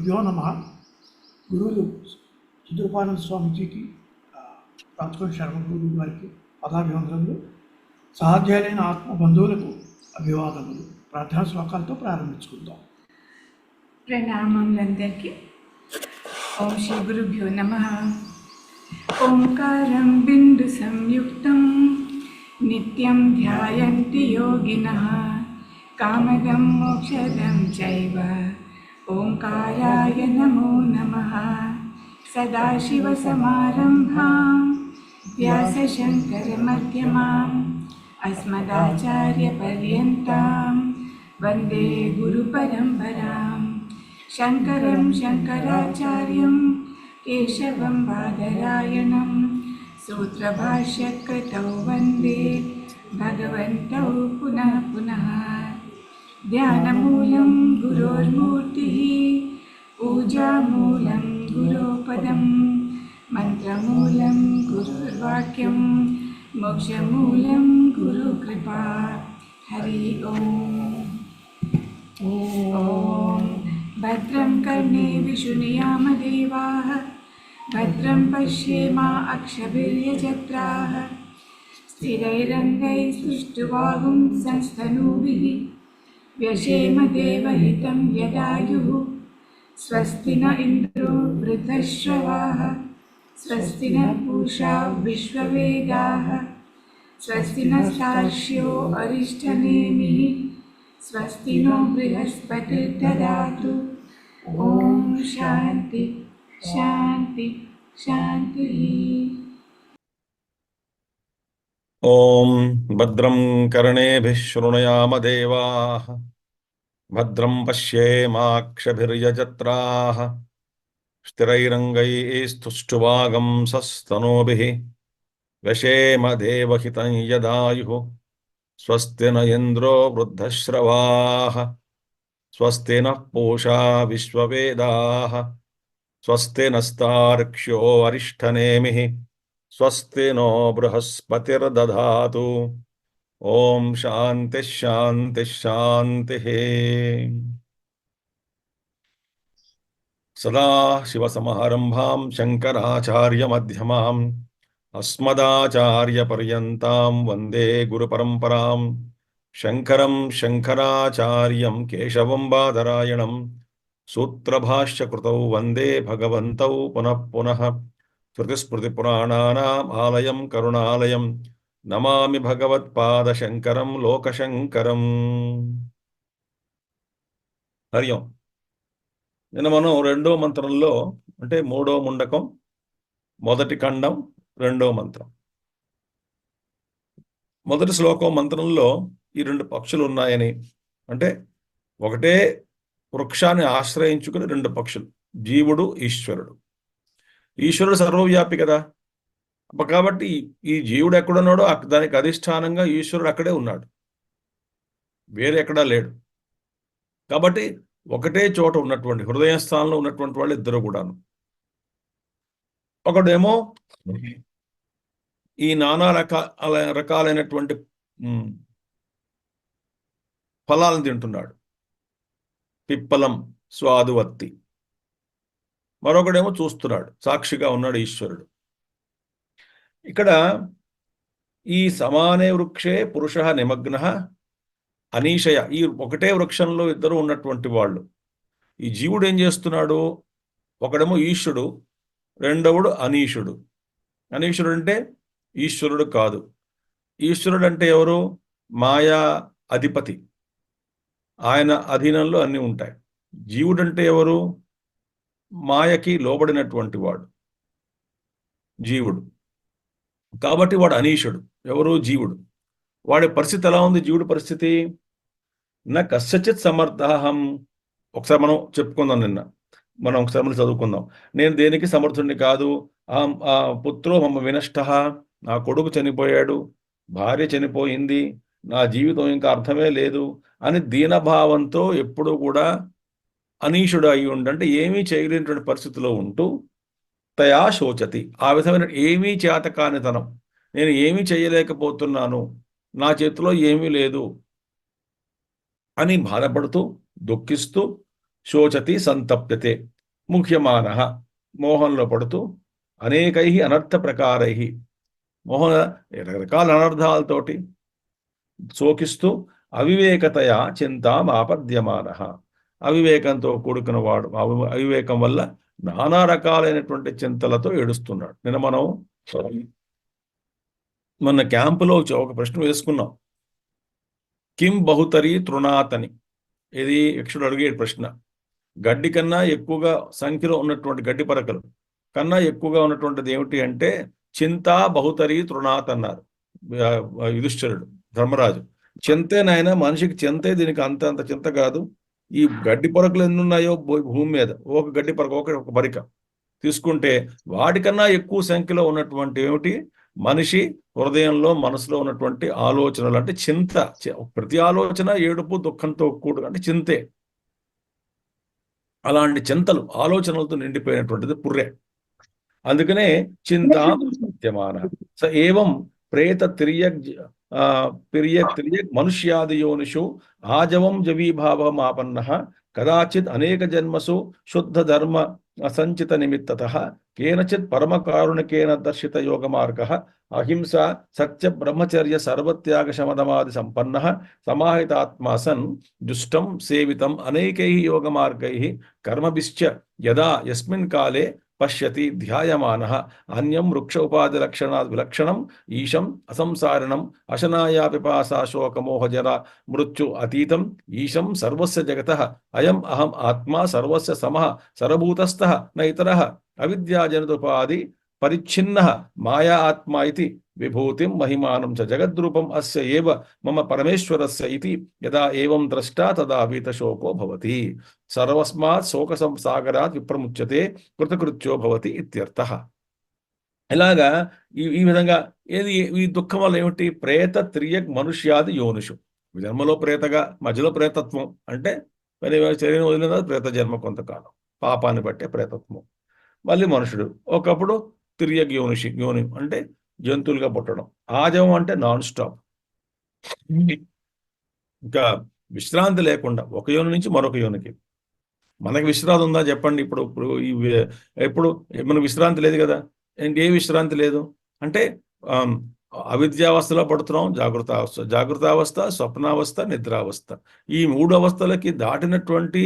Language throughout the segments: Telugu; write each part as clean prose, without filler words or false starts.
గురుభ్యో నమ. గురువులు చతుర్పానంద స్వామిజీకి, రాజకోటి శర్మ గురువు గారికి పదాభివందనములు. సహాధ్యాయులైన ఆత్మ బంధువులకు అభివాదములు. ప్రార్థనా శ్లోకాలతో ప్రారంభించుకుందాం. ప్రణామములందరికీ. ఓం శ్రీ గురుభ్యో నమః. ఓంకారం బిందు సంయుక్తం నిత్యం ధ్యాయంతి యోగినః కామదం మోక్షదం చైవ ఓంకారాయ నమో నమః. సదాశివసమారంభాం వ్యాసశంకరమధ్యమాం అస్మదాచార్యపర్యంతాం వందే గురుపరంపరాం. శంకరం శంకరాచార్యం కేశవం బాదరాయణం సూత్రభాష్యకృతౌ వందే భగవంతౌ పునః పునః. ధ్యానమూలం గురోర్మూర్తిః పూజామూలం గురోపదం మంత్రమూలం గురుర్వాక్యం మోక్షమూలం గురుకృపా. హరి ఓం. ఓం భద్రం కర్ణేభిः శృణుయామదేవాः భద్రం పశ్యేమా అక్షభిర్యజత్రాः స్థిరైరంగైः సుష్ठुवागुं संस्तनूभिः व्यशेम देवहितं यदायुः. स्वस्ति न इन्द्रो वृद्धश्रवाः स्वस्ति न पूषा विश्ववेदाः स्वस्ति नस्तार्क्ष्यो अरिष्टनेमिः स्वस्ति नो बृहस्पतिर्ददातु. ओम शांति शांति शांति. ओम भद्रं कर्णेभिः शृणुयाम देवाः भद्रं पश्येमाक्षभिर्यजत्राः स्थिरैरङ्गैस्तुष्टुवागं सस्तनूभिः व्यशेम देवहितं यदायुः. स्वस्ति न इन्द्रो वृद्धश्रवाः स्वस्ति नः पूषा विश्ववेदाः स्वस्ति नस्तार्क्ष्यो अरिष्टनेमिः स्वस्ति नो बृहस्पतिर्दधातु. ओम शांति शांति शांति. सदा शिवसमारंभां शंकराचार्यमध्यमाम् अस्मदाचार्यपर्यन्तां वन्दे गुरुपरम्परां. शंकरं शंकराचार्यं केशवं बादरायणं सूत्रभाष्यकृतौ वन्दे भगवन्तौ पुनः पुनः. श्रुतिस्मृतिपुराणानाम् आलयं करुणालयं नमामि भगवत्पादशङ्करं लोकशङ्करं. హరి ఓం. నిన్న మనం రెండో మంత్రంలో, అంటే మూడో ముండకం మొదటి ఖండం రెండో మంత్రం, మొదటి శ్లోకం మంత్రంలో ఈ రెండు పక్షులు ఉన్నాయని, అంటే ఒకటే వృక్షాన్ని ఆశ్రయించుకుని రెండు పక్షులు, జీవుడు ఈశ్వరుడు. ఈశ్వరుడు సర్వవ్యాపి కదా, కాబట్టి ఈ జీవుడు ఎక్కడున్నాడో దానికి అధిష్టానంగా ఈశ్వరుడు అక్కడే ఉన్నాడు, వేరే ఎక్కడా లేడు. కాబట్టి ఒకటే చోట ఉన్నటువంటి హృదయ స్థానంలో ఉన్నటువంటి వాళ్ళు ఇద్దరు కూడాను. ఒకడేమో ఈ నానా రకాలైనటువంటి ఫలాలను తింటున్నాడు, పిప్పలం స్వాదువత్తి. మరొకడేమో చూస్తున్నాడు, సాక్షిగా ఉన్నాడు ఈశ్వరుడు. ఇక్కడ ఈ సమానే వృక్షే పురుష నిమగ్న అనీషయ, ఈ ఒకటే వృక్షంలో ఇద్దరు ఉన్నటువంటి వాళ్ళు. ఈ జీవుడు ఏం చేస్తున్నాడు? ఒకడేమో ఈశ్వరుడు, రెండవడు అనీషుడు. అనీశ్వరుడు అంటే ఈశ్వరుడు కాదు. ఈశ్వరుడు అంటే ఎవరు? మాయా అధిపతి, ఆయన అధీనంలో అన్నీ ఉంటాయి. జీవుడు అంటే ఎవరు? మాయకి లోబడినటువంటి వాడు జీవుడు. కాబట్టి వాడు అనీషుడు. ఎవరు? జీవుడు. వాడి పరిస్థితి ఎలా ఉంది? జీవుడి పరిస్థితి నా కస్యచిత్ సమర్థహం. ఒకసారి మనం చెప్పుకుందాం, నిన్న మనం ఒకసారి మళ్ళీ చదువుకుందాం. నేను దేనికి సమర్థుడిని కాదు. ఆ పుత్రో మమ వినష్ట, నా కొడుకు చనిపోయాడు, భార్య చనిపోయింది, నా జీవితం ఇంకా అర్థమే లేదు అని దీనభావంతో ఎప్పుడూ కూడా అనీషుడు అయి ఉండంటే ఏమీ చేయలేనటువంటి పరిస్థితిలో ఉంటూ తయా శోచతి, ఆ విధమైన ఏమీ చేతకానితనం, నేను ఏమీ చేయలేకపోతున్నాను, నా చేతిలో ఏమీ లేదు అని బాధపడుతూ దుఃఖిస్తూ శోచతి సంతప్యతే, ముఖ్యమాన మోహంలో పడుతూ అనేకై అనర్థ ప్రకారై మోహన రకరకాల అనర్థాలతోటి శోకిస్తూ అవివేకతయా చింతామాపద్యమాన అవివేకంతో కూడుకున్న వాడు అవివేకం వల్ల నానా రకాలైనటువంటి చింతలతో ఏడుస్తున్నాడు. నిన్న మనం మొన్న క్యాంపులో ఒక ప్రశ్న వేసుకున్నాం, కిం బహుతరి తృణాతని. ఇది యక్షుడు అడిగే ప్రశ్న. గడ్డి కన్నా ఎక్కువగా సంఖ్యలో ఉన్నటువంటి గడ్డి పరకలు కన్నా ఎక్కువగా ఉన్నటువంటిది ఏమిటి అంటే చింతా బహుతరి తృణాత్ అన్నారు యుధిష్ఠిరుడు ధర్మరాజు. చింతే నాయన, మనిషికి చింతే, దీనికి అంత చింత కాదు. ఈ గడ్డి పొరకలు ఎన్ని ఉన్నాయో భూమి మీద, ఒక గడ్డి పొరక ఒక పరిక తీసుకుంటే వాటికన్నా ఎక్కువ సంఖ్యలో ఉన్నటువంటి ఏమిటి మనిషి హృదయంలో మనసులో ఉన్నటువంటి ఆలోచనలు అంటే చింత. ప్రతి ఆలోచన ఏడుపు దుఃఖంతో కూడు అంటే చింతే. అలాంటి చింతలు ఆలోచనలతో నిండిపోయినటువంటిది పుర్రె. అందుకనే చింతామాన స ఏవం ప్రేత తిర్యక్ మనుష్యాదియోనిషు ఆజవం జవీభావమాపన్న కదాచిత్ అనేక జన్మసు శుద్ధ ధర్మ సంచిత నిమిత్తతః కేనచిత్ పరమకారుణికేన దర్శిత యోగ మార్గ అహింస సత్య బ్రహ్మచర్య సర్వత్యాగ శమదమాది సంపన్న సమాహితాత్మా సన్ దుష్టం సేవితం అనేకై యోగ మార్గై కర్మభిశ్చ యదా యస్మిన్ కాలే పశ్యతి ధ్యాయమానః అన్యం వృక్ష ఉపాధి లక్షణాద్ విలక్షణం ఈశం అసంసారిణం అశనాయా పిపాసా శోకమోహజర మృత్యు అతీతం ఈశం సర్వస్య జగతః అయం అహం ఆత్మా సర్వస్య సమః సర్వభూతస్థః న ఇతరః అవిద్యాజనితోపాధి పరిచ్ఛిన్నః మాయా ఆత్మా ఇతి విభూతిం మహిమానం చ జగద్రూపం అస్య ఏవ మమ పరమేశ్వరస్య ఇతి యదా ఏవం ద్రష్టా తదా వీతశోకో భవతి సర్వస్మాత్ శోక సాగరాత్ విప్రముచ్యతే కృతకృత్యో భవతి ఇత్యర్థః. ఇలాగా ఈ విధంగా ఈ దుఃఖం వల్ల ఏమిటి ప్రేత త్రియక్ మనుష్యాది యోనిషు. జన్మలో ప్రేతగా, మధ్యలో ప్రేతత్వం అంటే శరీరం వదిలిన తర్వాత ప్రేత జన్మ కొంతకాలం పాపాన్ని బట్టే ప్రేతత్వం. మళ్ళీ మనుషుడు ఒకప్పుడు తిరియక్ యోని అంటే జంతువులుగా పుట్టడం. ఆజవం అంటే నాన్ స్టాప్, ఇంకా విశ్రాంతి లేకుండా ఒక యోని నుంచి మరొక యోనికి. మనకి విశ్రాంతి ఉందా చెప్పండి? ఇప్పుడు మనకు విశ్రాంతి లేదు కదా. ఏ విశ్రాంతి లేదు అంటే అవిద్యావస్థలో పడుతున్నాం, జాగృతావస్థ, స్వప్నావస్థ, నిద్రావస్థ. ఈ 3 అవస్థలకి దాటినటువంటి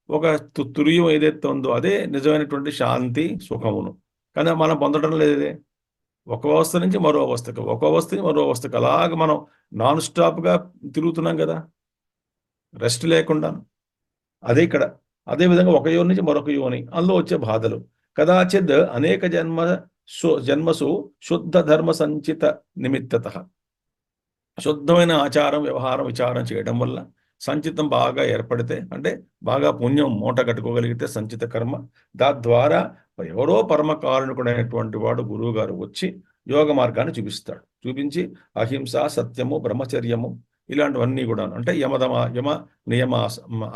ఒక తుర్యం ఏదైతే ఉందో అదే నిజమైనటువంటి శాంతి సుఖమును. కానీ మనం పొందడం లేదే. ఒక అవస్థ నుంచి మరో అవస్థకు, ఒక అవస్థ నుంచి మరో అవస్థకు అలాగ మనం నాన్ స్టాప్గా తిరుగుతున్నాం కదా, రెస్ట్ లేకుండా. అదే ఇక్కడ అదే విధంగా ఒక యోని నుంచి మరొక యోని, అందులో వచ్చే బాధలు. కదాచిత్ అనేక జన్మసు శుద్ధ ధర్మ సంచిత నిమిత్తతః శుద్ధమైన ఆచారం, వ్యవహారం, విచారం చేయడం వల్ల సంచితం బాగా ఏర్పడితే అంటే బాగా పుణ్యం మూట కట్టుకోగలిగితే సంచిత కర్మ, ద్వారా ఎవరో పరమకారుణికుడైనటువంటి వాడు గురువు గారు వచ్చి యోగ మార్గాన్ని చూపించి అహింస, సత్యము, బ్రహ్మచర్యము ఇలాంటివన్నీ కూడా అంటే యమ నియమ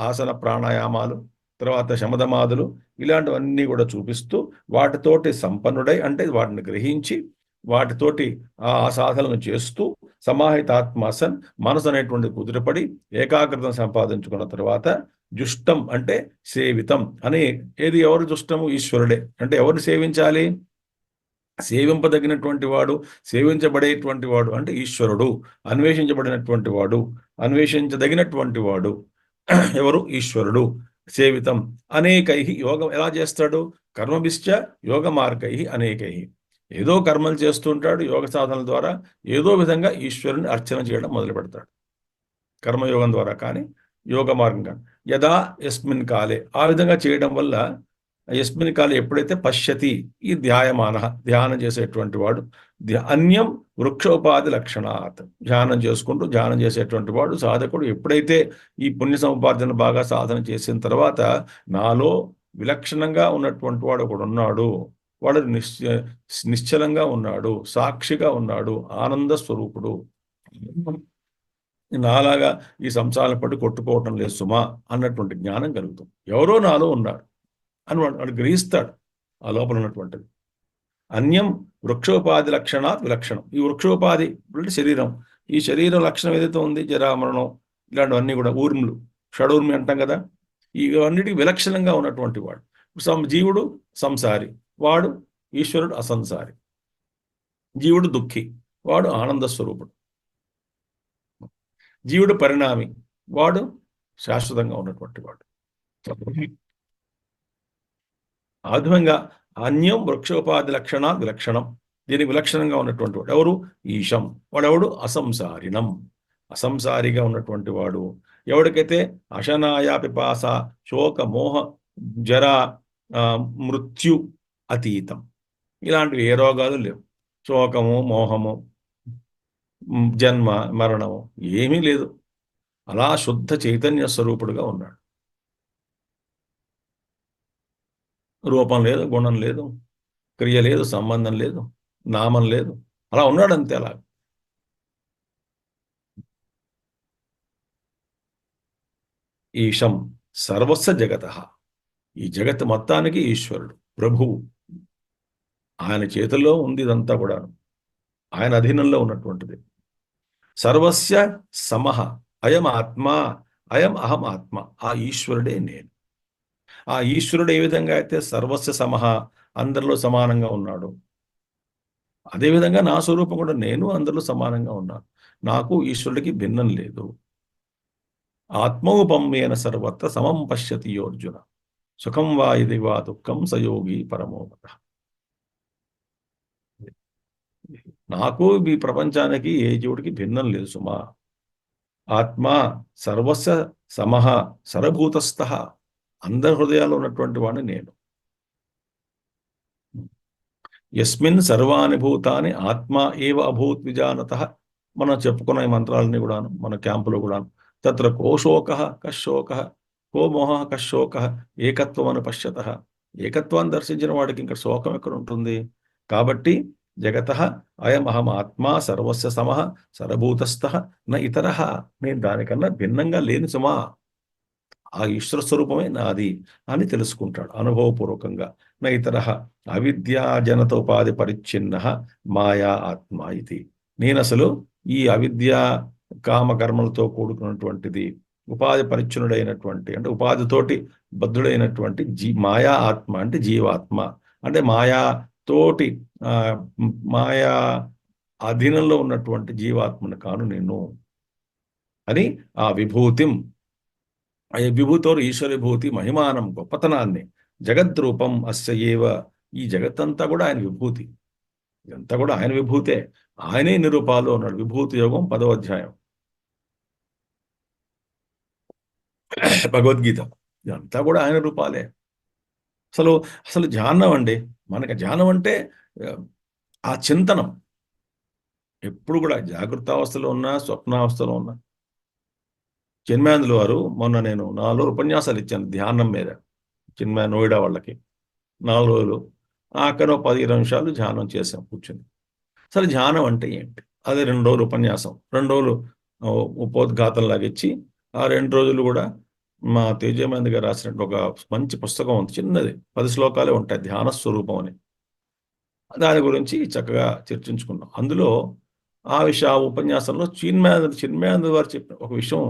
ఆసన ప్రాణాయామాలు, తర్వాత శమదమాదులు ఇలాంటివన్నీ కూడా చూపిస్తూ వాటితోటి సంపన్నుడై అంటే వాటిని గ్రహించి వాటితోటి ఆ సాధనను చేస్తూ సమాహితాత్మాసన్ మనసు అనేటువంటి కుదురుపడి ఏకాగ్రతను సంపాదించుకున్న తర్వాత జుష్టం అంటే సేవితం అని. ఎవరు జుష్టము? ఈశ్వరుడే. అంటే ఎవరిని సేవించాలి? సేవింపదగినటువంటి వాడు, సేవించబడేటువంటి వాడు అంటే ఈశ్వరుడు. అన్వేషించబడినటువంటి వాడు, అన్వేషించదగినటువంటి వాడు ఎవరు? ఈశ్వరుడు. సేవితం అనేకై యోగం ఎలా చేస్తాడు? కర్మభిశ్చ యోగ మార్గై అనేకై. ఏదో కర్మలు చేస్తుంటాడు, యోగ సాధనల ద్వారా ఏదో విధంగా ఈశ్వరుని అర్చన చేయడం మొదలు పెడతాడు. కర్మయోగం ద్వారా కానీ యోగ మార్గం కానీ. యదా యస్మిన్ కాలే, ఆ విధంగా చేయడం వల్ల యస్మిన్ కాలే ఎప్పుడైతే పశ్యతి, ఈ ధ్యానం చేసేటువంటి వాడు, అన్యం వృక్షోపాధి లక్షణాత్ ధ్యానం చేసేటువంటి వాడు సాధకుడు ఎప్పుడైతే ఈ పుణ్య సముపార్జన బాగా సాధన చేసిన తర్వాత నాలో విలక్షణంగా ఉన్నటువంటి వాడు ఒకడు ఉన్నాడు, వాడు నిశ్చలంగా ఉన్నాడు, సాక్షిగా ఉన్నాడు, ఆనంద స్వరూపుడు, నాలాగా ఈ సంసారం పట్టి కొట్టుకోవటం లేదు సుమా అన్నటువంటి జ్ఞానం కలుగుతుంది. ఎవరో నాలో ఉన్నారు అని వాడు గ్రహిస్తాడు ఆ లోపల ఉన్నటువంటిది. అన్యం వృక్షోపాధి లక్షణాత్ విలక్షణం. ఈ వృక్షోపాధి అంటే శరీరం, ఈ శరీరం లక్షణం ఏదైతే ఉంది జరామరణం ఇలాంటివన్నీ కూడా ఊర్ములు, షడూర్మి అంటాం కదా, ఇవన్నిటికీ విలక్షణంగా ఉన్నటువంటి వాడు. జీవుడు సంసారి, వాడు ఈశ్వరుడు అసంసారి. జీవుడు దుఃఖి, వాడు ఆనంద స్వరూపుడు. జీవుడు పరిణామి, వాడు శాశ్వతంగా ఉన్నటువంటి వాడు. ఆధువంగా అన్యం వృక్షోపాధి లక్షణాలు విలక్షణం. దీనికి విలక్షణంగా ఉన్నటువంటి వాడు ఎవరు? ఈశం. వాడెవడు? అసంసారిణం. అసంసారిగా ఉన్నటువంటి వాడు. ఎవడికైతే అశనాయ పిపాస శోక మోహ జర మృత్యు అతీతం, ఇలాంటివి ఏ రోగాలు లేవు. శోకము, మోహము, జన్మ, మరణము ఏమీ లేదు. అలా శుద్ధ చైతన్య స్వరూపుడుగా ఉన్నాడు. రూపం లేదు, గుణం లేదు, క్రియ లేదు, సంబంధం లేదు, నామం లేదు. అలా ఉన్నాడు అంతే. అలా ఈశం సర్వస్వ జగత. ఈ జగత్ మొత్తానికి ఈశ్వరుడు, ప్రభువు. ఆయన చేతుల్లో ఉంది ఇదంతా కూడా, ఆయన అధీనంలో ఉన్నటువంటిది. సర్వస్య సమః అయం ఆత్మ, అయం అహం ఆత్మ. ఆ ఈశ్వరుడే నేను. ఆ ఈశ్వరుడు ఏ విధంగా అయితే సర్వస్య సమః, అందరిలో సమానంగా ఉన్నాడు, అదేవిధంగా నా స్వరూపం కూడా నేను అందరిలో సమానంగా ఉన్నాను. నాకు ఈశ్వరుడికి భిన్నం లేదు. ఆత్మౌపమ్యేన సర్వత్ర సమం పశ్యతి యోర్జున, సుఖం వా ఇది వా దుఃఖం సయోగి పరమోగత. నాకు ఈ ప్రపంచానికి ఏ జీవుడికి భిన్నం లేదు సుమా. ఆత్మ సర్వస్య సమః సరభూతస్థ, అందరి హృదయాల్లో ఉన్నటువంటి వాడిని నేను. యస్మిన్ సర్వాణి భూతాని ఆత్మ ఏవ అభూత్ విజానత. మనం చెప్పుకున్న ఈ మంత్రాలని కూడాను మన క్యాంపులో కూడాను. తత్ర కో శోక కశోక, కో మోహ కశోక, ఏకత్వమను పశ్యత. ఏకత్వాన్ని దర్శించిన వాడికి ఇంకా శోకం ఎక్కడ ఉంటుంది? కాబట్టి జగత అయం అహం ఆత్మ సర్వస్య సమః సరభూతస్థ న ఇతరః. నేను దానికన్నా భిన్నంగా లేని సుమా. ఆ ఈశ్వర స్వరూపమే నాది అని తెలుసుకుంటాడు అనుభవపూర్వకంగా. న ఇతరః అవిద్యాజనత ఉపాధి పరిచ్ఛిన్న మాయా ఆత్మ ఇది. నేను అసలు ఈ అవిద్య కామకర్మలతో కూడుకున్నటువంటిది, ఉపాధి పరిచ్ఛిన్నుడైనటువంటి, అంటే ఉపాధితోటి బద్ధుడైనటువంటి మాయా ఆత్మ, అంటే జీవాత్మ. అంటే మాయాతోటి మాయా అధీనంలో ఉన్నటువంటి జీవాత్మను కాను నేను అని ఆ విభూతిం, విభూతోరు ఈశ్వర విభూతి మహిమానం, గొప్పతనాన్ని, జగద్రూపం అస్య ఏవ. ఈ జగత్తంతా కూడా ఆయన విభూతి, ఇదంతా కూడా ఆయన విభూతే. ఆయనే నిరూపాలో ఉన్నాడు. విభూతి యోగం 10వ అధ్యాయం భగవద్గీత. ఇదంతా కూడా ఆయన రూపాలే. అసలు అసలు ధ్యానం అండి. మనకి ధ్యానం అంటే ఆ చింతనం ఎప్పుడు కూడా జాగృతావస్థలో ఉన్నా, స్వప్నావస్థలో ఉన్నా. చిన్మయాందుల వారు మొన్న నేను 4 రోజులు ఉపన్యాసాలు ఇచ్చాను ధ్యానం మీద, చిన్మయ నోయిడా వాళ్ళకి 4 రోజులు. అక్కడ 10-20 నిమిషాలు ధ్యానం చేసాం కూర్చొని. అసలు ధ్యానం అంటే ఏంటి? అదే 2 రోజులు ఉపన్యాసం, 2 రోజులు ఉపోద్ఘాతం లాగిచ్చి, ఆ 2 రోజులు కూడా మా తేజమంది గారు రాసినట్టు ఒక మంచి పుస్తకం ఉంది, చిన్నది, 10 శ్లోకాలే ఉంటాయి, ధ్యాన స్వరూపం అని. దాని గురించి చక్కగా చర్చించుకున్నాం. అందులో ఆ ఉపన్యాసంలో చిన్మయాందు వారు చెప్పిన ఒక విషయం,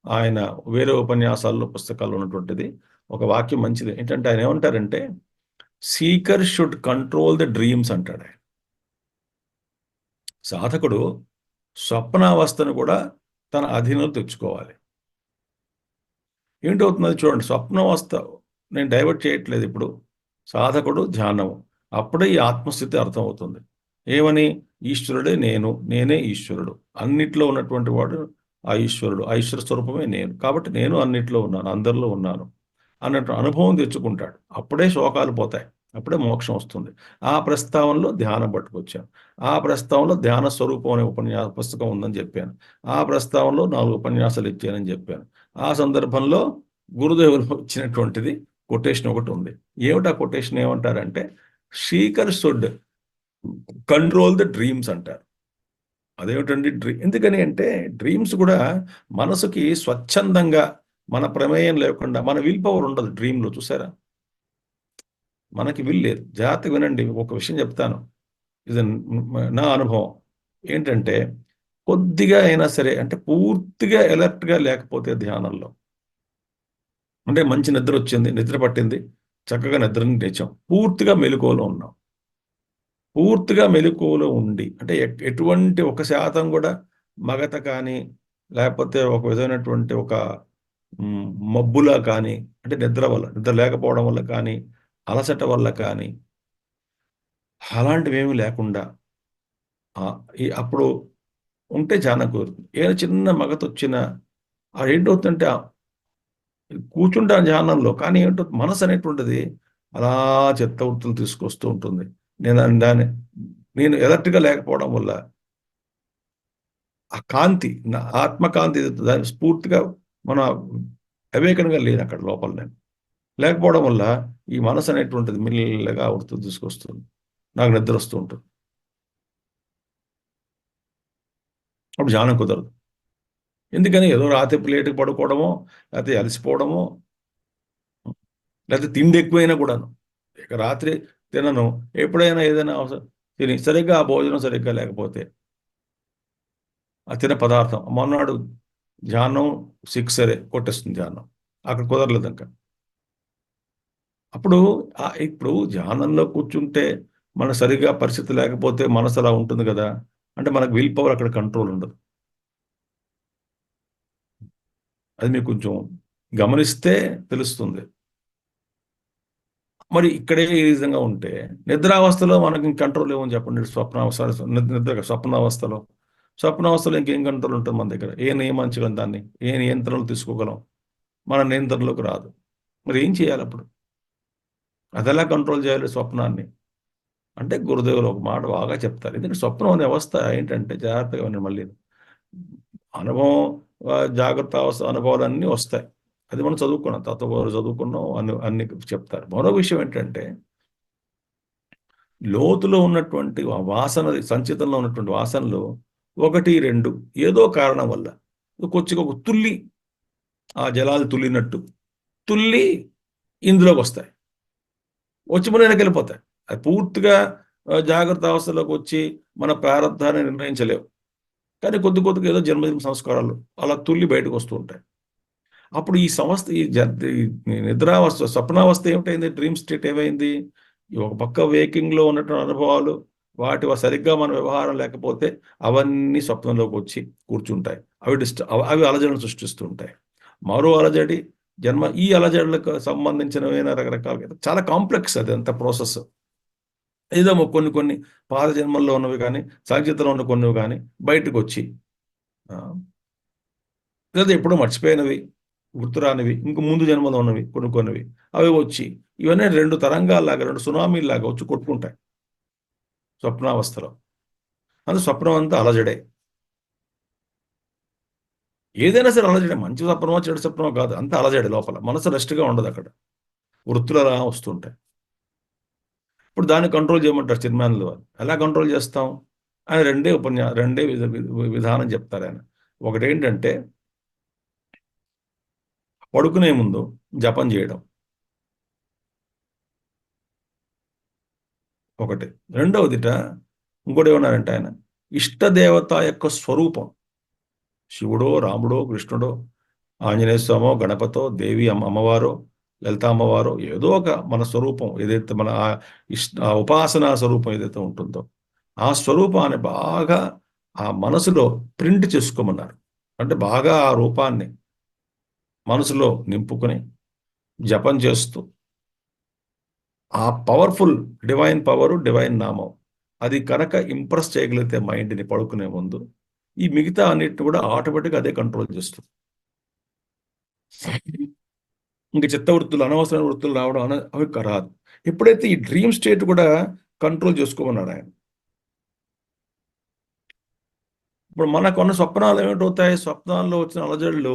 ఆయన వేరే ఉపన్యాసాల్లో పుస్తకాల్లో ఉన్నటువంటిది ఒక వాక్యం మంచిది. ఏంటంటే ఆయన ఏమంటారంటే, seeker should control the dreams అంటాడు ఆయన. సాధకుడు స్వప్నావస్థను కూడా తన అధీనంలో తెచ్చుకోవాలి. ఏంటవుతున్నది చూడండి, స్వప్నావస్థ నేను డైవర్ట్ చేయట్లేదు. ఇప్పుడు సాధకుడు ధ్యానము, అప్పుడే ఈ ఆత్మస్థితి అర్థమవుతుంది. ఏమని? ఈశ్వరుడే నేను, నేనే ఈశ్వరుడు, అన్నిట్లో ఉన్నటువంటి వాడు ఆ ఈశ్వరుడు, ఆ ఈశ్వర స్వరూపమే నేను. కాబట్టి నేను అన్నిట్లో ఉన్నాను, అందరిలో ఉన్నాను అన్నట్టు అనుభవం తెచ్చుకుంటాడు. అప్పుడే శోకాలు పోతాయి, అప్పుడే మోక్షం వస్తుంది. ఆ ప్రస్తావనలో ధ్యానం పట్టుకొచ్చాను. ఆ ప్రస్తావనలో ధ్యాన స్వరూపం అనే పుస్తకం ఉందని చెప్పాను. ఆ ప్రస్తావనలో 4 ఉపన్యాసాలు ఇచ్చానని చెప్పాను. ఆ సందర్భంలో గురుదేవులు ఇచ్చినటువంటిది కొటేషన్ ఒకటి ఉంది. ఏమిటా కొటేషన్? ఏమంటారంటే, seeker should control the dreams అంటారు. అదేమిటండి ఎందుకని అంటే, డ్రీమ్స్ కూడా మనసుకి స్వచ్ఛందంగా, మన ప్రమేయం లేకుండా, మన విల్ పవర్ ఉండదు డ్రీమ్లో. చూసారా? మనకి విల్ లేదు. జాగ్రత్తగా వినండి, ఒక విషయం చెప్తాను, ఇది నా అనుభవం. ఏంటంటే, కొద్దిగా అయినా సరే, అంటే పూర్తిగా అలర్ట్గా లేకపోతే ధ్యానంలో, అంటే మంచి నిద్ర వచ్చింది, నిద్ర పట్టింది, చక్కగా నిద్రని లేచాం, పూర్తిగా మెలకువలో ఉన్నాం. పూర్తిగా మెలకువలో ఉండి అంటే ఎటువంటి 1% కూడా మగత కానీ, లేకపోతే ఒక విధమైనటువంటి ఒక మబ్బులా కానీ, అంటే నిద్ర లేకపోవడం వల్ల కానీ, అలసట వల్ల కానీ, అలాంటివేమీ లేకుండా అప్పుడు ఉంటే చాలా కుదురుతుంది. ఏదైనా చిన్న మగతొచ్చినా అదేంటవుతుందంటే కూర్చుంటాను ధ్యానంలో. కానీ ఏంటో మనసు అనేటువంటిది అలా చెత్త వృత్తులు తీసుకొస్తూ ఉంటుంది. నేను ఎలర్ట్‌గా లేకపోవడం వల్ల ఆ కాంతి, నా ఆత్మకాంతి ఏదైతే దాన్ని స్ఫూర్తిగా మన అవేకన్‌గా లేనక్కడ లోపల నేను. లేకపోవడం వల్ల ఈ మనసు అనేటువంటిది మెల్లగా వృత్తులు తీసుకొస్తుంది. నాకు నిద్రొస్తూ ఉంటుంది. అప్పుడు ధ్యానం కుదరదు. ఎందుకని ఏదో రాత్రి లేట్‌గా పడుకోవడమో, లేకపోతే అలసిపోవడమో, లేకపోతే తిండి ఎక్కువైనా కూడాను. ఇక రాత్రి తినను. ఎప్పుడైనా ఏదైనా తిని సరిగ్గా ఆ భోజనం సరిగ్గా లేకపోతే, ఆ తినే పదార్థం మొన్నాడు ధ్యానం 6 సరే కొట్టేస్తుంది ధ్యానం. అక్కడ కుదరలేదింక. అప్పుడు ఇప్పుడు ధ్యానంలో కూర్చుంటే మనకు సరిగ్గా పరిస్థితి లేకపోతే మనసు అలా ఉంటుంది కదా! అంటే మనకు విల్ పవర్ అక్కడ కంట్రోల్ ఉండదు. అది మీరు కొంచెం గమనిస్తే తెలుస్తుంది. మరి ఇక్కడే ఈ విధంగా ఉంటే నిద్రావస్థలో మనకి కంట్రోల్ ఏమని చెప్పండి. స్వప్నావస్థలో స్వప్నావస్థలో ఇంకేం కంట్రోల్ ఉంటుంది మన దగ్గర? ఏ నియమించగలం దాన్ని? ఏ నియంత్రణలు తీసుకోగలం? మన నియంత్రణలోకి రాదు. మరి ఏం చేయాలి అప్పుడు? అదెలా కంట్రోల్ చేయాలి స్వప్నాన్ని? అంటే గురుదేవులు ఒక మాట బాగా చెప్తారు. ఎందుకంటే స్వప్నం అనే అవస్థ ఏంటంటే జాగ్రత్తగా వినండి మళ్ళీ. అనుభవం, జాగ్రత్త అవస్థ అనుభవాలన్నీ వస్తాయి. అది మనం చదువుకున్నాం. తత్వబోధన చదువుకున్నాం. అన్ని చెప్తారు. మరో విషయం ఏంటంటే లోతులో ఉన్నటువంటి వాసన, సంచితంలో ఉన్నటువంటి వాసనలు 1, 2 ఏదో కారణం వల్ల కొద్దిగా ఒక తుల్లి, ఆ జలాలు తుల్లినట్టు తుల్లి ఇందులోకి వస్తాయి. వచ్చి మన వెనకెళ్ళిపోతాయి. అది పూర్తిగా జాగ్రత్త అవస్థలోకి వచ్చి మన ప్రారంధాన్ని నిర్ణయించలేవు. కానీ కొద్దిగా ఏదో జన్మదిన సంస్కారాలు అలా తుల్లి బయటకు వస్తూ ఉంటాయి. అప్పుడు ఈ సంస్థ ఈ నిద్రావస్థ, స్వప్నావస్థ ఏమిటైంది? డ్రీమ్ స్టేట్ ఏమైంది? ఒక పక్క వేకింగ్‌లో ఉన్నటువంటి అనుభవాలు, వాటి సరిగ్గా మన వ్యవహారం లేకపోతే అవన్నీ స్వప్నంలోకి వచ్చి కూర్చుంటాయి. అవి అలజడులను సృష్టిస్తూ ఉంటాయి. మరో అలజడి ఈ అలజడులకు సంబంధించినవైన రకరకాలుగా చాలా కాంప్లెక్స్ అదంతా ప్రాసెస్. ఏదో కొన్ని పాత జన్మల్లో ఉన్నవి కానీ, సంచితలో ఉన్న కొన్నివి కానీ బయటకొచ్చి లేదా ఎప్పుడో మర్చిపోయినవి, గుర్తురానివి, ఇంక ముందు జన్మలో ఉన్నవి కొన్నివి అవి వచ్చి ఇవన్నీ 2 తరంగాల్లాగా, 2 సునామీల్లాగా వచ్చి కొట్టుకుంటాయి స్వప్నావస్థలో. అందులో స్వప్నం అంతా అలజడే. ఏదైనా సరే అలజడే. మంచి స్వప్నమో, చెడు స్వప్నమో కాదు. అంతా అలజడే లోపల. మనసు రెస్ట్‌గా ఉండదు అక్కడ. వృత్తులు అలా వస్తుంటాయి. ఇప్పుడు దాన్ని కంట్రోల్ చేయమంటారు చిన్మయానంద వారు. ఎలా కంట్రోల్ చేస్తాం? ఆయన రెండే విధానం చెప్తారాయన. ఒకటేంటంటే పడుకునే ముందు జపం చేయడం. ఒకటి. రెండవదిట ఇంకోటేమన్నారంటే ఆయన, ఇష్టదేవత యొక్క స్వరూపం. శివుడో, రాముడో, కృష్ణుడో, ఆంజనేయ స్వామో, గణపతో, దేవి అమ్మవారో, లలితా అమ్మవారో ఏదో ఒక మన స్వరూపం ఏదైతే మన ఉపాసనా స్వరూపం ఏదైతే ఉంటుందో ఆ స్వరూపాన్ని బాగా ఆ మనసులో ప్రింట్ చేసుకోమన్నారు. అంటే బాగా ఆ రూపాన్ని మనసులో నింపుకొని జపం చేస్తూ ఆ పవర్ఫుల్ డివైన్ పవరు, డివైన్ నామం అది కనుక ఇంప్రెస్ చేయగలిగితే మైండ్ని పడుకునే ముందు ఈ మిగతా అన్నిటిని కూడా ఆటోమేటిక్గా అదే కంట్రోల్ చేస్తుంది. ఇంకా చిత్త వృత్తులు, అనవసరమైన వృత్తులు రావడం అవి రాదు. ఎప్పుడైతే ఈ డ్రీమ్ స్టేట్ కూడా కంట్రోల్ చేసుకోమన్నాడు ఆయన. ఇప్పుడు మనకున్న స్వప్నాలు ఏమిటవుతాయి? స్వప్నాల్లో వచ్చిన అలజడులు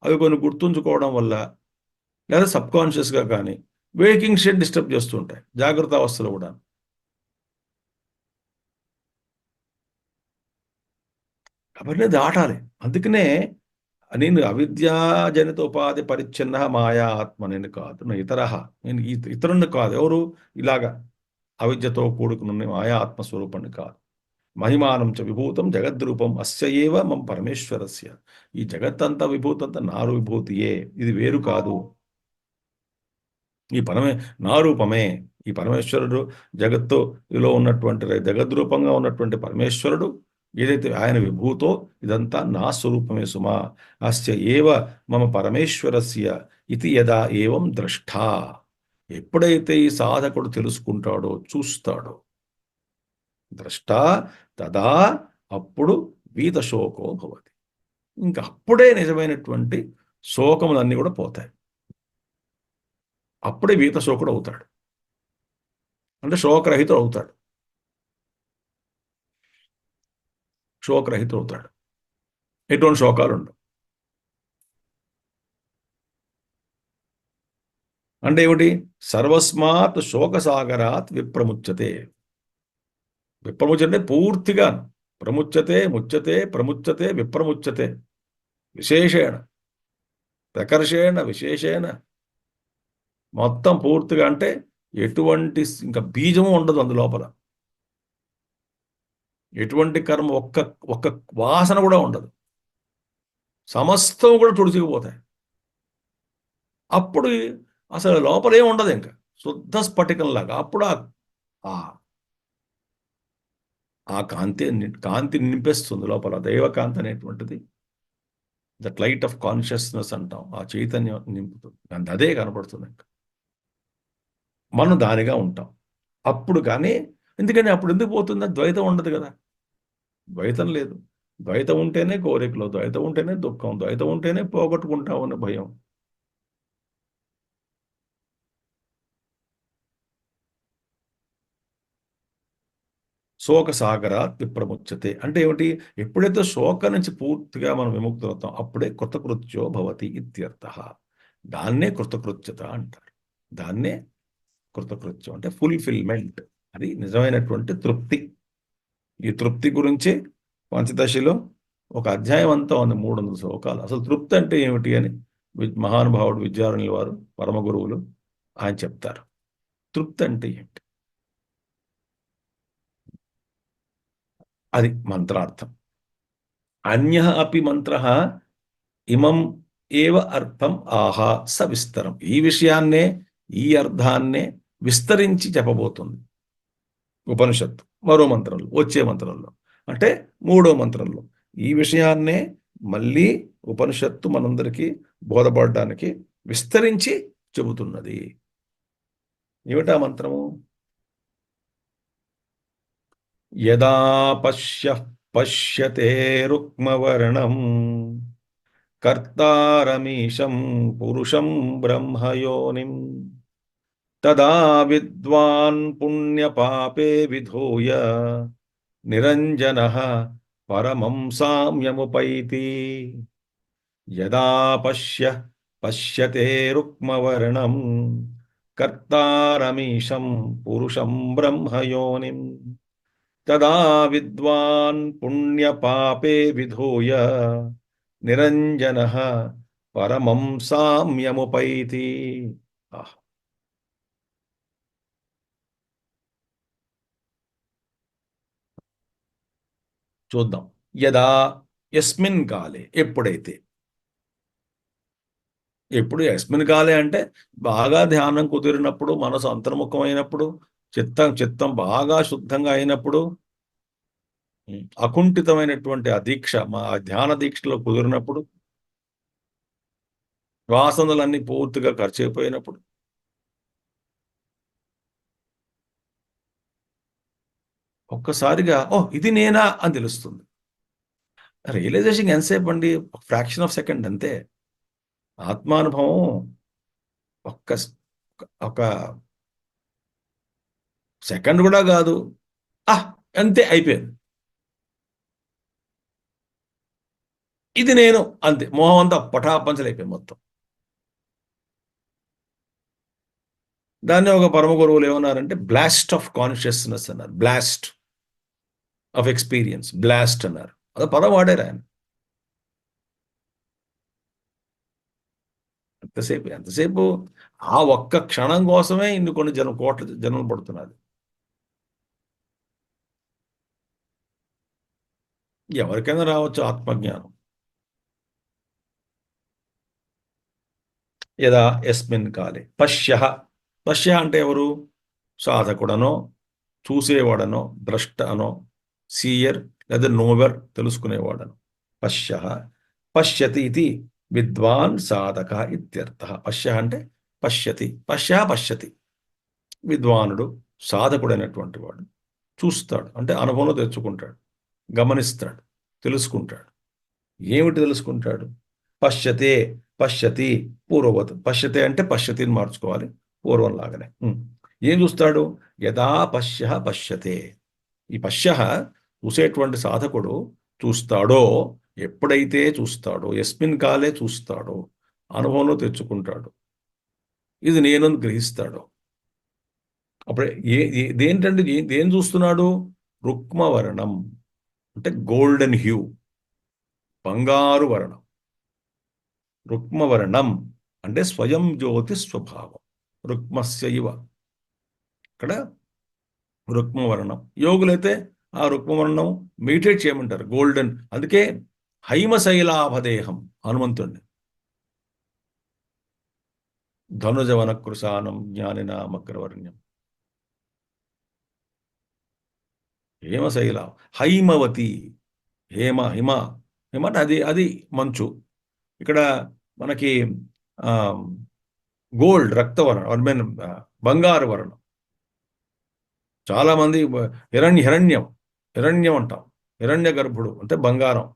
అవి కొన్ని గుర్తుంచుకోవడం వల్ల లేదా సబ్కాన్షియస్గా కానీ వేకింగ్ స్టేట్ డిస్టర్బ్ చేస్తూ ఉంటాయి. జాగ్రత్త అవస్థలో కూడా అవన్నీ దాటాలి. అందుకనే నేను అవిద్యాజనిత ఉపాధి పరిచ్ఛిన్న మాయా ఆత్మ నేను కాదు. నేను ఇతరుని కాదు. ఎవరు? ఇలాగా అవిద్యతో కూడుకున్న మాయా ఆత్మస్వరూపాన్ని కాదు. మహిమానం చ విభూతం జగద్రూపం అస్యయేవ మం పరమేశ్వరస్య. ఈ జగత్తంతా విభూతంతా నారు విభూతియే. ఇది వేరు కాదు. ఈ నా రూపమే, ఈ పరమేశ్వరుడు జగత్తులో ఉన్నటువంటి జగద్రూపంగా ఉన్నటువంటి పరమేశ్వరుడు ఏదైతే ఆయన విభూతో ఇదంతా నా స్వరూపమే సుమా. అస్య ఏవ మమ పరమేశ్వరస్య ఇది యదా ఏవం ద్రష్టా. ఎప్పుడైతే ఈ సాధకుడు తెలుసుకుంటాడో, చూస్తాడో, ద్రష్టా తదా అప్పుడు వీతశోకో భవతి. ఇంకా అప్పుడే నిజమైనటువంటి శోకములన్నీ కూడా పోతాయి. అప్పుడే వీతశోకుడు అవుతాడు, అంటే శోకరహితుడు అవుతాడు. శోకరహితుడు అవుతాడు, ఎటువంటి శోకాలు ఉండవు. అంటే ఏమిటి? సర్వస్మాత్ శోకసాగరాత్ విప్రముచ్యతే. విప్రముచ్యతే పూర్తిగా, ప్రముచ్యతే, ముచ్యతే, ప్రముచ్యతే, విప్రముచ్యతే, విశేషేణ, ప్రకర్షేణ, విశేషేణ, మొత్తం పూర్తిగా. అంటే ఎటువంటి ఇంకా బీజము ఉండదు అందులోపల, ఎటువంటి కర్మ, ఒక్క ఒక్క వాసన కూడా ఉండదు, సమస్తం కూడా తుడిచిపోతాయి. అప్పుడు అసలు లోపల ఏం ఉండదు, ఇంకా శుద్ధ స్ఫటికంలాగా. అప్పుడు ఆ ఆ కాంతి నింపేస్తుంది లోపల. దైవకాంతి అనేటువంటిది, దట్ లైట్ ఆఫ్ కాన్షియస్నెస్ అంటాం, ఆ చైతన్యం నింపుతుంది. అదే కనపడుతుంది. ఇంకా మనం దానిగా ఉంటాం అప్పుడు. కానీ ఎందుకని అప్పుడు ఎందుకు పోతుంది? ద్వైతం ఉండదు కదా, ద్వైతం లేదు. ద్వైతం ఉంటేనే కోరికలు, ద్వైతం ఉంటేనే దుఃఖం, ద్వైతం ఉంటేనే పోగొట్టుకుంటామని భయం. శోక సాగరాత్ విప్రముచ్యతే అంటే ఏమిటి? ఎప్పుడైతే శోక నుంచి పూర్తిగా మనం విముక్తులవుతాం అప్పుడే కృతకృత్యో భవతి ఇత్యర్థ. దాన్నే కృతకృత్యత అంటారు. దాన్నే కృతకృత్యం అంటే ఫుల్ఫిల్మెంట్. అది నిజమైనటువంటి తృప్తి. ఈ తృప్తి గురించి పంచదశిలో ఒక అధ్యాయం అంతా ఉంది, 300 శ్లోకాలు. అసలు తృప్తి అంటే ఏమిటి అని మహానుభావుడు విద్యారణుల వారు, పరమ గురువులు, ఆయన చెప్తారు. తృప్తి అంటే ఏంటి? అది మంత్రార్థం. అన్య అపి మంత్ర ఇమం ఏవ అర్థం ఆహా సవిస్తరం. ఈ విషయాన్నే, ఈ అర్థాన్నే విస్తరించి చెప్పబోతుంది ఉపనిషత్తు మరో మంత్రంలో, వచ్చే మంత్రంలో, అంటే 3వ మంత్రంలో. ఈ విషయాన్నే మళ్ళీ ఉపనిషత్తు మనందరికీ బోధపడడానికి విస్తరించి చెబుతున్నది. ఏమిటా మంత్రము? యదా పశ్యతే రుక్మవర్ణం కర్తారమీశం పురుషం బ్రహ్మయోనిం తదా విద్వాన్ పుణ్యపాపే విధూయ నిరంజనః పరమం సామ్యముపైతి. యదా పశ్యతే రుక్మవర్ణం కర్తారమీశం పురుషం బ్రహ్మయోనిం తదా విద్వాన్ పుణ్యపాపే విధూయ నిరంజనః పరమం సామ్యముపైతి. చూద్దాం. యదా, యస్మిన్ కాలే, ఎప్పుడైతే. ఎప్పుడు యస్మిన్ కాలే అంటే బాగా ధ్యానం కుదిరినప్పుడు, మనసు అంతర్ముఖమైనప్పుడు, చిత్తం బాగా శుద్ధంగా అయినప్పుడు, అకుంఠితమైనటువంటి ఆ దీక్ష, మా ధ్యాన దీక్షలో కుదిరినప్పుడు, వాసనలన్నీ పూర్తిగా ఖర్చయిపోయినప్పుడు, ఒక్కసారిగా ఓ ఇది నేనా అని తెలుస్తుంది. రియలైజేషన్ ఎంతసేపు అండి? ఫ్రాక్షన్ ఆఫ్ సెకండ్ అంతే. ఆత్మానుభవం ఒక్క ఒక సెకండ్ కూడా కాదు, అంతే, అయిపోయింది. ఇది నేను, అంతే. మోహం అంతా పటాపంచలైపోయింది మొత్తం. దాన్ని ఒక పరమ గురువులు ఏమన్నారంటే బ్లాస్ట్ ఆఫ్ కాన్షియస్నెస్ అన్నారు. బ్లాస్ట్ ఆఫ్ ఎక్స్పీరియన్స్, బ్లాస్ట్ అన్నారు. అదే పదం వాడారు ఆయన. ఎంతసేపు ఆ ఒక్క క్షణం కోసమే కొన్ని కోట్ల జనం పడుతున్నారు. ఎవరికైనా రావచ్చు ఆత్మజ్ఞానం. యదా యస్మిన్ కాలే పశ్య పశ్య అంటే ఎవరు? సాధకుడనో, చూసేవాడనో, ద్రష్ట అనో, సీయర్ లేదా నోవర్, తెలుసుకునేవాడను. పశ్య పశ్యతి ఇది విద్వాన్ సాధక ఇత్యర్థ. పశ్య అంటే పశ్యతి, పశ్యతి, విద్వానుడు, సాధకుడైనటువంటి వాడు చూస్తాడు అంటే అనుభవంలో తెచ్చుకుంటాడు, గమనిస్తాడు, తెలుసుకుంటాడు. ఏమిటి తెలుసుకుంటాడు? పశ్యతే, పశ్యతి పూర్వవత్. పశ్యతే అంటే పశ్యతిని మార్చుకోవాలి, పూర్వం లాగానే. ఏం చూస్తాడు? యదా పశ్యతే. ఈ చూసేటువంటి సాధకుడు చూస్తాడో, ఎప్పుడైతే చూస్తాడో, యస్మిన్ కాలే చూస్తాడో, అనుభవంలో తెచ్చుకుంటాడు, ఇది నేను గ్రహిస్తాడు. అప్పుడు దేంటంటే దేని చూస్తున్నాడు? రుక్మవర్ణం అంటే గోల్డెన్ హ్యూ, బంగారు వర్ణం. రుక్మవర్ణం అంటే స్వయం జ్యోతి స్వభావం. రుక్మస్య ఇవ. ఇక్కడ రుక్మవర్ణం. యోగులైతే ఆ రుక్మవర్ణం మెడిటేట్ చేయమంటారు, గోల్డెన్. అందుకే హైమశైలాభదేహం హనుమంతుడిని. ధనుజవన కృశానం జ్ఞానినామగ్రవర్ణ్యం. హేమశైల, హైమవతి, హిమ అంటే అది మంచు. ఇక్కడ మనకి గోల్డ్, రక్తవర్ణం, ఐ మీన్ బంగారు వర్ణం. చాలామంది హిరణ్యం అంటాం. హిరణ్య గర్భుడు అంటే బంగారం,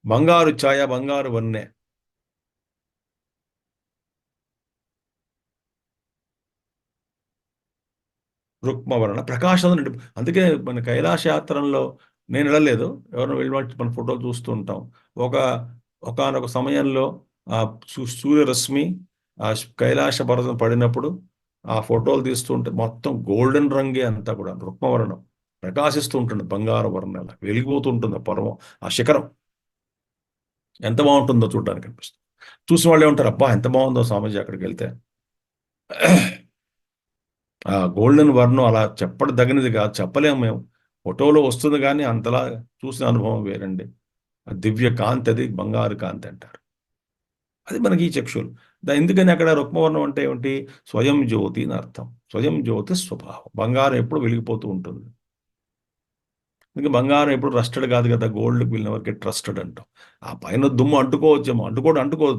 బంగారు ఛాయ, బంగారు వన్నె. రుక్మవర్ణ ప్రకాశం. అందుకే మన కైలాస యాత్రలో నేను వెళ్ళలేదు, ఎవరిని వెళ్ళి మన ఫోటోలు చూస్తూ ఉంటాం. ఒకనొక సమయంలో ఆ సూర్యరశ్మి ఆ కైలాస పర్వతం పడినప్పుడు ఆ ఫోటోలు తీస్తుంటే మొత్తం గోల్డెన్ రంగే, అంతా కూడా రుక్మవర్ణం ప్రకాశిస్తూ ఉంటుంది, బంగారు వర్ణం వెలిగిపోతూ ఉంటుంది ఆ పర్వం, ఆ శిఖరం. ఎంత బాగుంటుందో చూడడానికి అనిపిస్తుంది. చూసిన వాళ్ళు ఏమంటారు, అబ్బా ఎంత బాగుందో స్వామీజీ అక్కడికి వెళ్తే. ఆ గోల్డెన్ వర్ణం అలా చెప్పదగినది కాదు, చెప్పలేము మేము. ఫోటోలో వస్తుంది కానీ అంతలా చూసిన అనుభవం వేరండి. దివ్య కాంతి, అది బంగారు కాంతి అంటారు. అది మనకి ఈ చక్షులు. ఎందుకని అక్కడ రుక్మవర్ణం అంటే ఏమిటి? స్వయం జ్యోతి అని అర్థం. స్వయం జ్యోతి స్వభావం. బంగారం ఎప్పుడు వెలిగిపోతూ ఉంటుంది. ఇంకా బంగారం ఎప్పుడు రస్టెడ్ కాదు కదా, గోల్డ్కి వెళ్ళిన వరకే ట్రస్టెడ్ అంటాం. ఆ పైన దుమ్ము అంటుకోవచ్చేమో, అంటుకోదు,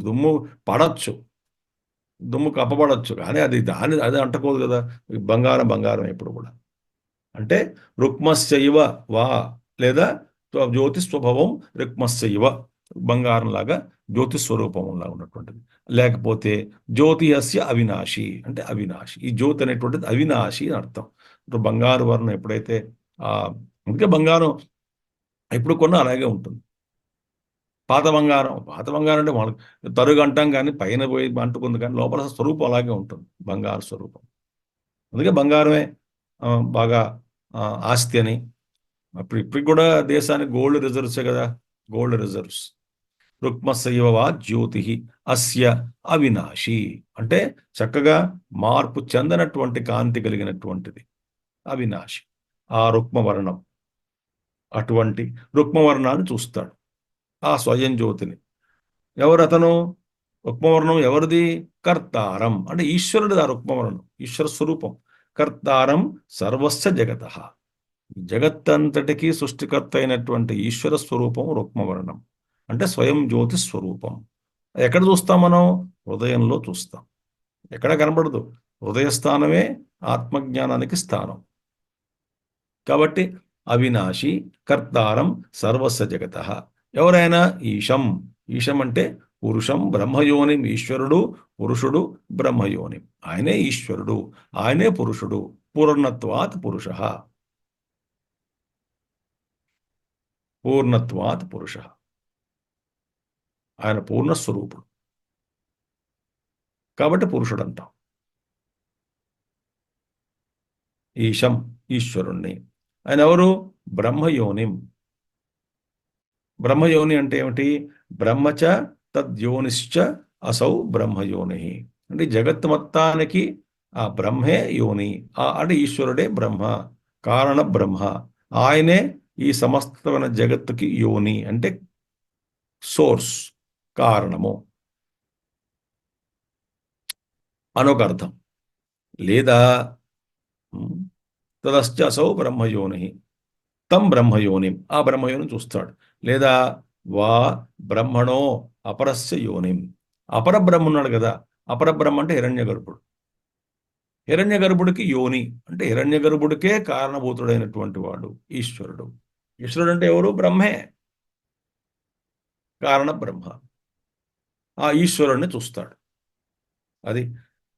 దుమ్ము పడచ్చు, దుమ్ము కప్పబడచ్చు, కానీ అది అంటుకోదు కదా. బంగారం ఎప్పుడు కూడా. అంటే రుక్మస్యైవ వా, లేదా జ్యోతి స్వభావం రుక్మస్యైవ, బంగారం లాగా జ్యోతి స్వరూపంలా ఉన్నటువంటిది. లేకపోతే జ్యోతి అస్య అవినాశి అంటే అవినాశి. ఈ జ్యోతి అనేటువంటిది అవినాశి అని అర్థం. ఇప్పుడు బంగారు వర్ణం ఎప్పుడైతే ఇంకా బంగారం ఎప్పుడు కొన్నా అలాగే ఉంటుంది. పాత బంగారం అంటే మనకు తరుగు అంటాం కానీ పైన పోయి అంటుకుంది, కానీ లోపల స్వరూపం అలాగే ఉంటుంది, బంగారు స్వరూపం. అందుకే బంగారమే బాగా ఆస్తి అని. ఇప్పటికి కూడా దేశానికి గోల్డ్ రిజర్వ్సే కదా, గోల్డ్ రిజర్వ్స్. రుక్మస్యవ జ్యోతి అస్య అవినాశి అంటే చక్కగా మార్పు చెందనటువంటి కాంతి కలిగినటువంటిది అవినాశి. ఆ రుక్మవర్ణం, అటువంటి రుక్మవర్ణాన్ని చూస్తాడు, ఆ స్వయం జ్యోతిని. ఎవరతను? రుక్మవర్ణం ఎవరిది? కర్తారం అంటే ఈశ్వరుడిది. ఆ రుక్మవర్ణం ఈశ్వర స్వరూపం. కర్తారం సర్వస్య జగత, జగత్తంతటికీ సృష్టికర్త అయినటువంటి ఈశ్వర స్వరూపం రుక్మవర్ణం అంటే స్వయం జ్యోతి స్వరూపం. ఎక్కడ చూస్తాం మనం? హృదయంలో చూస్తాం. ఎక్కడ కనబడదు. హృదయస్థానమే ఆత్మజ్ఞానానికి స్థానం. కాబట్టి అవినాశి, కర్తారం సర్వస్య జగత. ఎవరైనా ఈశం అంటే పురుషం బ్రహ్మయోని. ఈశ్వరుడు పురుషుడు బ్రహ్మయోని. ఆయనే ఈశ్వరుడు, ఆయనే పురుషుడు. పూర్ణత్వాత్ పురుష, పూర్ణత్వాత్ పురుష. ఆయన పూర్ణస్వరూపుడు కాబట్టి పురుషుడు అంటాం. ఈశం ఈశ్వరుణ్ణి. ఆయన ఎవరు? బ్రహ్మయోనిం. బ్రహ్మయోని అంటే ఏమిటి? బ్రహ్మచ తద్యోనిశ్చ అసౌ బ్రహ్మయోని అంటే జగత్ మొత్తానికి ఆ బ్రహ్మే యోని. అంటే ఈశ్వరుడే బ్రహ్మ, కారణ బ్రహ్మ. ఆయనే ఈ సమస్తమైన జగత్తుకి యోని అంటే సోర్స్, కారణము. అనొక అర్థం. లేదా తదశ్చ అసౌ బ్రహ్మయోని తం బ్రహ్మయోనిం, ఆ బ్రహ్మయోని చూస్తాడు. లేదా వా బ్రహ్మణో అపరస్య యోనిం, అపర బ్రహ్మ ఉన్నాడు కదా, అపర బ్రహ్మ అంటే హిరణ్యగర్భుడు. హిరణ్యగర్భుడికి యోని అంటే హిరణ్యగర్భుడికే కారణభూతుడైనటువంటి వాడు ఈశ్వరుడు. ఈశ్వరుడు అంటే ఎవరు? బ్రహ్మే, కారణ బ్రహ్మ. ఆ ఈశ్వరుణ్ణి చూస్తాడు. అది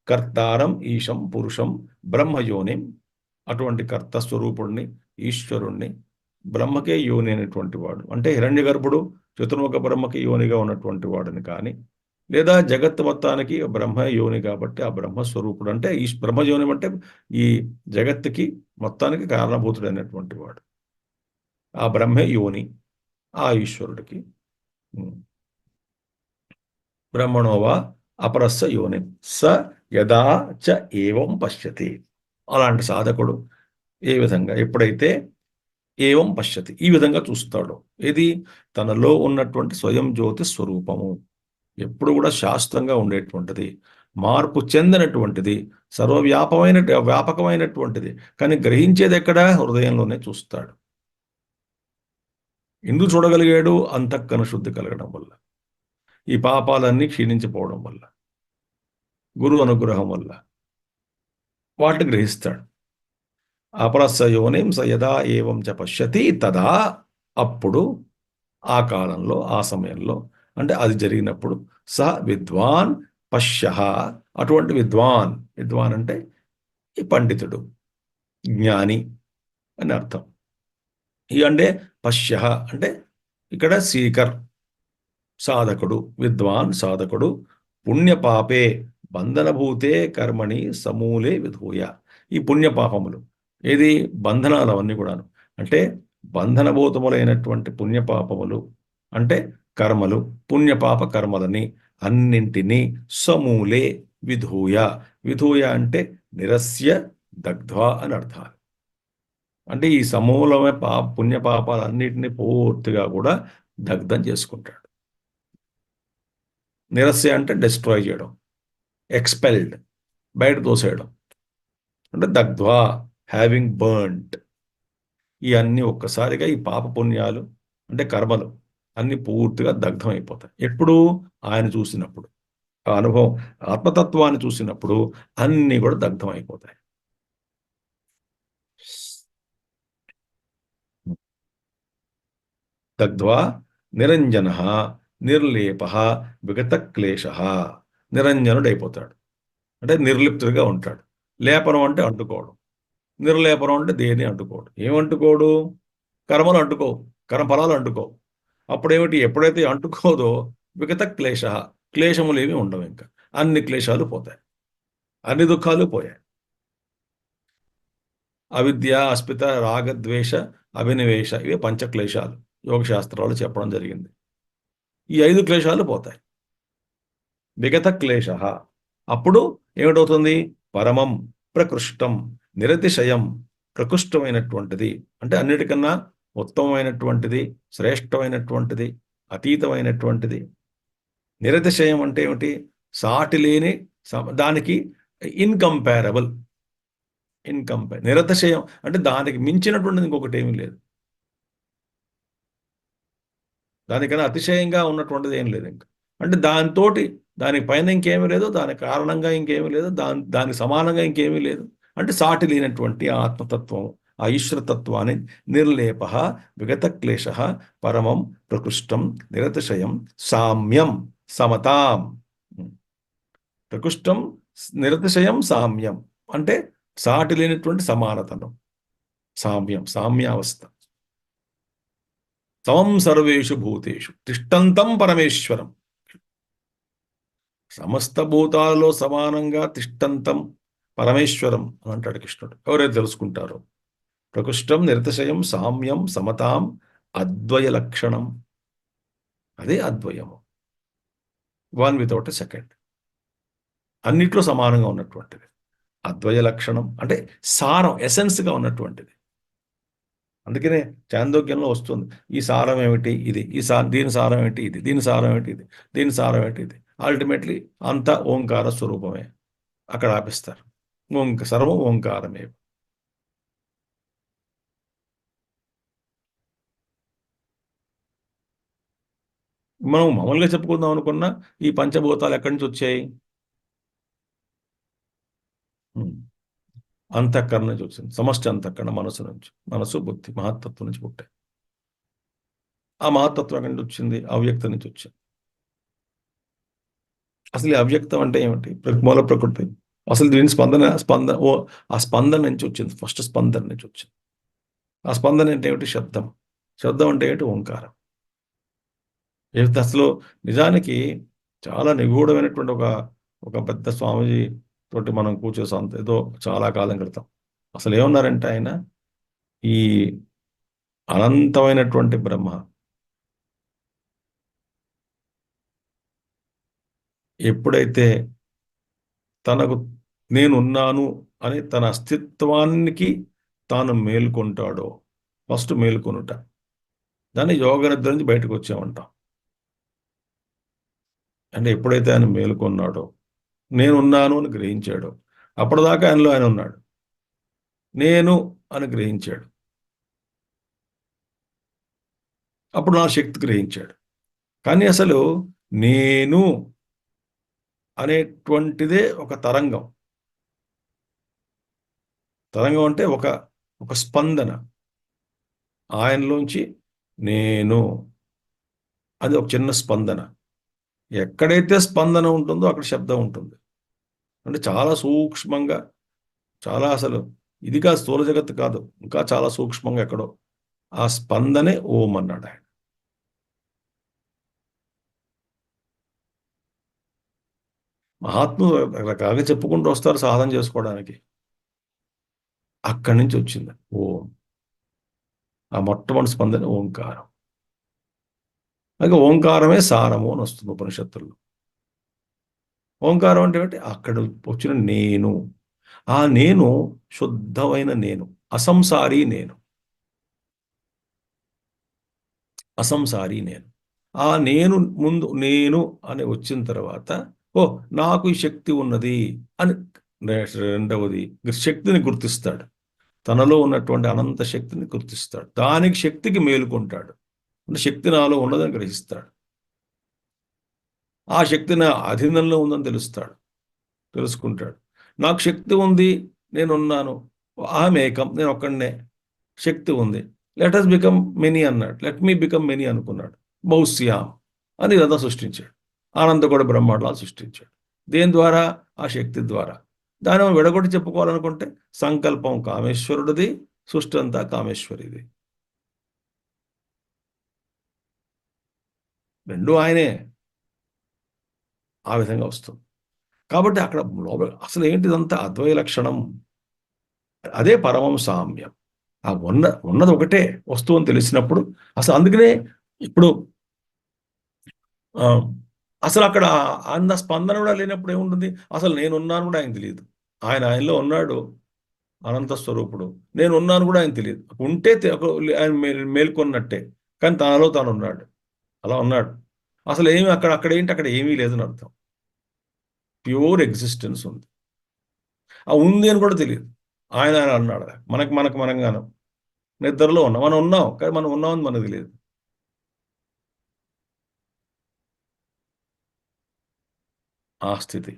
కర్తారం ఈశం పురుషం బ్రహ్మయోనిం, అటువంటి కర్త స్వరూపుణ్ణి ఈశ్వరుణ్ణి, బ్రహ్మకే యోని అనేటువంటి వాడు అంటే హిరణ్యగర్భుడు చతుర్ముఖ బ్రహ్మకి యోనిగా ఉన్నటువంటి వాడిని కానీ, లేదా జగత్ మొత్తానికి బ్రహ్మ యోని కాబట్టి ఆ బ్రహ్మస్వరూపుడు అంటే ఈ బ్రహ్మయోని అంటే ఈ జగత్తుకి మొత్తానికి కారణభూతుడైనటువంటి వాడు. ఆ బ్రహ్మే యోని ఆ ఈశ్వరుడికి. బ్రహ్మణోవా అపరస్య యోని స యదా చ ఏవం పశ్యతి, అలాంటి సాధకుడు ఏ విధంగా ఎప్పుడైతే ఏవం పశ్యతి ఈ విధంగా చూస్తాడో, ఇది తనలో ఉన్నటువంటి స్వయం జ్యోతి స్వరూపము ఎప్పుడు కూడా శాస్త్రంగా ఉండేటువంటిది, మార్పు చెందినటువంటిది, వ్యాపకమైనటువంటిది. కానీ గ్రహించేది ఎక్కడ? హృదయంలోనే చూస్తాడు. ఎందుకు చూడగలిగాడు? అంతఃకరణ శుద్ధి కలగడం వల్ల, ఈ పాపాలన్నీ క్షీణించిపోవడం వల్ల, గురువు అనుగ్రహం వల్ల వాటిని గ్రహిస్తాడు. అపరస్య యోనిం స యదా ఏవం చ పశ్యతి తదా, అప్పుడు ఆ కాలంలో ఆ సమయంలో అంటే అది జరిగినప్పుడు స విద్వాన్ పశ్య, అటువంటి విద్వాన్, విద్వాన్ అంటే ఈ పండితుడు జ్ఞాని అని అర్థం. ఈ అంటే పశ్య అంటే ఇక్కడ సీకర్ సాధకుడు, విద్వాన్ సాధకుడు, పుణ్యపాపే బంధనభూతే కర్మణి సమూలే విధూయ, ఈ పుణ్యపాపములు ఏది బంధనాలు అవన్నీ కూడాను అంటే బంధనభూతములైనటువంటి పుణ్యపాపములు అంటే కర్మలు, పుణ్యపాప కర్మలని అన్నింటినీ సమూలే విధూయ, విధూయ అంటే నిరస్య దగ్ధ్వా అని అర్థాలు. అంటే ఈ సమూలమే పుణ్యపాపాలన్నింటినీ పూర్తిగా కూడా దగ్ధం చేసుకుంటాడు. నిరస్య అంటే డిస్ట్రాయ్ చేయడం, ఎక్స్పెల్డ్ బయట తోసేయడం, అంటే దగ్ధ్వా హ్యావింగ్ బర్న్డ్. ఇవన్నీ ఒక్కసారిగా ఈ పాప పుణ్యాలు అంటే కర్మలు అన్ని పూర్తిగా దగ్ధం అయిపోతాయి. ఎప్పుడు? ఆయన చూసినప్పుడు, ఆ అనుభవం ఆత్మతత్వాన్ని చూసినప్పుడు అన్నీ కూడా దగ్ధం అయిపోతాయి. దగ్ధ్వా నిరంజన నిర్లేప విగత క్లేశ, నిరంజనుడైపోతాడు అంటే నిర్లిప్తుడిగా ఉంటాడు. లేపనం అంటే అంటుకోవడం, నిర్లేపనం అంటే దేని అంటుకోడు. ఏమంటుకోడు? కర్మలు అంటుకోవు, కర్మఫలాలు అంటుకోవు. అప్పుడేమిటి? ఎప్పుడైతే అంటుకోదో విగత క్లేశ, క్లేశములు ఏమి ఉండవు, ఇంకా అన్ని క్లేశాలు పోతాయి, అన్ని దుఃఖాలు పోయాయి. అవిద్య అస్మిత రాగద్వేష అభినివేశ ఇవే పంచక్లేశాలు యోగశాస్త్రాలు చెప్పడం జరిగింది. ఈ 5 క్లేశాలు పోతాయి. విగత క్లేశ, అప్పుడు ఏమిటవుతుంది? పరమం ప్రకృష్టం నిరతిశయం, ప్రకృష్టమైనటువంటిది అంటే అన్నిటికన్నా ఉత్తమమైనటువంటిది, శ్రేష్టమైనటువంటిది, అతీతమైనటువంటిది. నిరతిశయం అంటే ఏమిటి? సాటి లేని, దానికి ఇన్కంపారబుల్. నిరతిశయం అంటే దానికి మించినటువంటిది ఇంకొకటి ఏమీ లేదు, దానికన్నా అతిశయంగా ఉన్నటువంటిది ఏం లేదు ఇంకా. అంటే దానికి పైన ఇంకేమీ లేదు, దానికి కారణంగా ఇంకేమీ లేదు, దానికి సమానంగా ఇంకేమీ లేదు. అంటే సాటి లేనటువంటి ఆత్మతత్వం, ఆ ఈశ్వరతత్వాన్ని నిర్లేప విగత క్లేశ పరమం ప్రకృష్టం నిరతిశయం సామ్యం సమతాం. ప్రకృష్టం నిరతిశయం సామ్యం అంటే సాటి లేనటువంటి సమానతను, సామ్యం సామ్యావస్థ. సమం సర్వేషు భూతేషు తిష్టంతం పరమేశ్వరం, సమస్త భూతాలలో సమానంగా తిష్టంతం పరమేశ్వరం అని అంటాడు కృష్ణుడు. ఎవరైతే తెలుసుకుంటారో ప్రకృష్టం నిరతిశయం సామ్యం సమతాం అద్వయ లక్షణం, అదే అద్వయము, వన్ వితౌట్ ఎ సెకండ్, అన్నిట్లో సమానంగా ఉన్నటువంటిది. అద్వయ లక్షణం అంటే సారం, ఎసెన్స్గా ఉన్నటువంటిది. అందుకనే చాందోగ్యంలో వస్తుంది, ఈ సారం ఏమిటి ఇది, దీని సారం ఏమిటి ఇది, దీని సారం ఏమిటి ఇది, దీని సారం ఏమిటి ఇది. అల్టిమేట్లీ అంతా ఓంకార స్వరూపమే. అక్కడ ఆపిస్తారు. సర్వం ఓంకారమే. మనం మామూలుగా చెప్పుకుందాం అనుకున్నా ఈ పంచభూతాలు ఎక్కడి నుంచి వచ్చాయి? ఉమ్. అంతఃకరణ నుంచి వచ్చింది. సమష్టి అంతఃకరణ మనసు నుంచి. మనసు బుద్ధి మహత్తత్వం నుంచి పుట్టాయి. ఆ మహత్తత్వం ఎక్కడి నుంచి వచ్చింది? అవ్యక్తం నుంచి వచ్చింది. అసలు ఈ అవ్యక్తం అంటే ఏమిటి? మూల ప్రకృతి. అసలు దీని ఆ స్పందన నుంచి వచ్చింది. ఫస్ట్ స్పందన నుంచి వచ్చింది. ఆ స్పందన అంటే ఏమిటి? శబ్దం. శబ్దం అంటే ఏంటి? ఓంకారం. అసలు నిజానికి చాలా నిగూఢమైనటువంటి ఒక ఒక పెద్ద స్వామీజీ తోటి మనం కూర్చోసాం ఏదో చాలా కాలం క్రితం. అసలు ఏమన్నారంటే ఆయన, ఈ అనంతమైనటువంటి బ్రహ్మ ఎప్పుడైతే తనకు నేనున్నాను అని తన అస్తిత్వానికి తాను మేల్కొంటాడో, ఫస్ట్ మేల్కొనుట, దాన్ని యోగ నిద్ర నుంచి బయటకు వచ్చామంటాం. అంటే ఎప్పుడైతే ఆయన మేల్కొన్నాడో, నేనున్నాను అని గ్రహించాడో, అప్పటిదాకా ఆయనలో ఆయన ఉన్నాడు. నేను అని గ్రహించాడు. అప్పుడు నా శక్తి గ్రహించాడు. కానీ అసలు నేను అనేటువంటిదే ఒక తరంగం. తరంగం అంటే ఒక ఒక స్పందన. ఆయనలోంచి నేను, అది ఒక చిన్న స్పందన. ఎక్కడైతే స్పందన ఉంటుందో అక్కడ శబ్దం ఉంటుంది. అంటే చాలా సూక్ష్మంగా, చాలా అసలు ఇది కాదు, స్థూల జగత్తు కాదు, ఇంకా చాలా సూక్ష్మంగా ఎక్కడో ఆ స్పందనే ఓం అన్నాడు ఆయన. మహాత్ములు రకరకాలుగా చెప్పుకుంటూ వస్తారు సాధన చేసుకోవడానికి. అక్కడి నుంచి వచ్చింది ఓం. ఆ మొట్టమొదటి స్పందన ఓంకారం. అలాగే ఓంకారమే సారము అని వస్తుంది ఉపనిషత్తుల్లో. ఓంకారం అంటే ఏంటి? అక్కడ వచ్చిన నేను. ఆ నేను శుద్ధమైన నేను, అసంసారి నేను. అసంసారి నేను. ఆ నేను ముందు నేను అని వచ్చిన తర్వాత, ఓ నాకు ఈ శక్తి ఉన్నది అని రెండవది శక్తిని గుర్తిస్తాడు. తనలో ఉన్నటువంటి అనంత శక్తిని గుర్తిస్తాడు. దానికి శక్తికి మేలుకుంటాడు. అంటే శక్తి నాలో ఉన్నదని గ్రహిస్తాడు. ఆ శక్తి నా అధీనంలో ఉందని తెలుసుకుంటాడు. నాకు శక్తి ఉంది, నేనున్నాను, అహమేకం, నేను ఒక్కడనే, శక్తి ఉంది, లెట్ అస్ బికమ్ మెనీ అన్నాడు. లెట్ మీ బికమ్ మెనీ అనుకున్నాడు. బౌస్యాం అని ఇదంతా సృష్టించాడు. ఆనంద కూడా బ్రహ్మాండాలు సృష్టించాడు. దేని ద్వారా? ఆ శక్తి ద్వారా. దాని విడగొట్టి చెప్పుకోవాలనుకుంటే సంకల్పం కామేశ్వరుడిది, సృష్టి అంతా కామేశ్వరిది. రెండు ఆయనే. ఆ విధంగా వస్తుంది. కాబట్టి అక్కడ అసలు ఏంటిదంతా అద్వయ లక్షణం. అదే పరమం సామ్యం. ఆ ఉన్నది ఒకటే వస్తువు అని తెలిసినప్పుడు అసలు అందుకనే ఇప్పుడు అసలు అక్కడ అన్న స్పందన కూడా లేనప్పుడు ఏముంటుంది? అసలు నేనున్నాను కూడా ఆయన తెలియదు. ఆయనలో ఉన్నాడు అనంత స్వరూపుడు. నేనున్నాను కూడా ఆయన తెలియదు. ఉంటే ఆయన మేల్కొన్నట్టే, కానీ తనలో తాను ఉన్నాడు. అలా ఉన్నాడు. అసలు ఏమి అక్కడ ఏంటి? అక్కడ ఏమీ లేదని అర్థం. ప్యూర్ ఎగ్జిస్టెన్స్ ఉంది. ఆ ఉంది అని కూడా తెలియదు. ఆయన అన్నాడు. మనంగాను నిద్రలో ఉన్నాం. మనం ఉన్నాం, కానీ మనం ఉన్నామని మనకు తెలియదు. ఆ స్థితి.